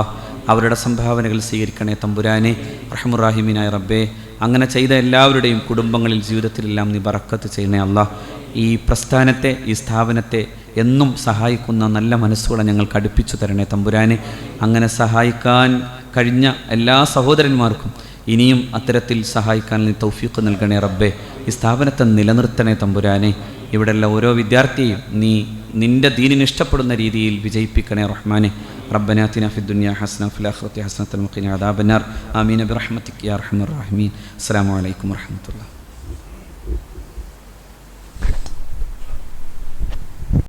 അവരുടെ സംഭാവനകൾ സ്വീകരിക്കണേ തമ്പുരാനെ. റഹ്മുർ റഹീമിനായ റബ്ബെ അങ്ങനെ ചെയ്ത എല്ലാവരുടെയും കുടുംബങ്ങളിൽ ജീവിതത്തിലെല്ലാം നീ ബറക്കത്ത് ചെയ്യണേ അല്ലാ. ഈ പ്രസ്ഥാനത്തെ, ഈ സ്ഥാപനത്തെ എന്നും സഹായിക്കുന്ന നല്ല മനസ്സുകളെ ഞങ്ങൾക്ക് അടുപ്പിച്ചു തരണേ തമ്പുരാനെ. അങ്ങനെ സഹായിക്കാൻ കഴിഞ്ഞ എല്ലാ സഹോദരന്മാർക്കും ഇനിയും അത്തരത്തിൽ സഹായിക്കാൻ നീ തൗഫീഖ് നൽകണേ റബ്ബേ. ഈ സ്ഥാപനത്തെ നിലനിർത്തണേ തമ്പുരാനെ. ഇവിടെയുള്ള ഓരോ വിദ്യാർത്ഥിയെയും നീ നിൻ്റെ ദീനിന് ഇഷ്ടപ്പെടുന്ന രീതിയിൽ വിജയിപ്പിക്കണേ റഹ്മാനെ. റബ്ബനാ ആതിനാ ഫിദ്ദുനിയാ ഹസന വഫിൽ ആഖിറതി ഹസനത വഖിനാ അദാബന്നാർ. ആമീൻ ബിറഹ്മതിക യാ അർഹമർ റഹീമീൻ. അസ്സലാമു അലൈക്കും വറഹ്മത്തുള്ളാഹി.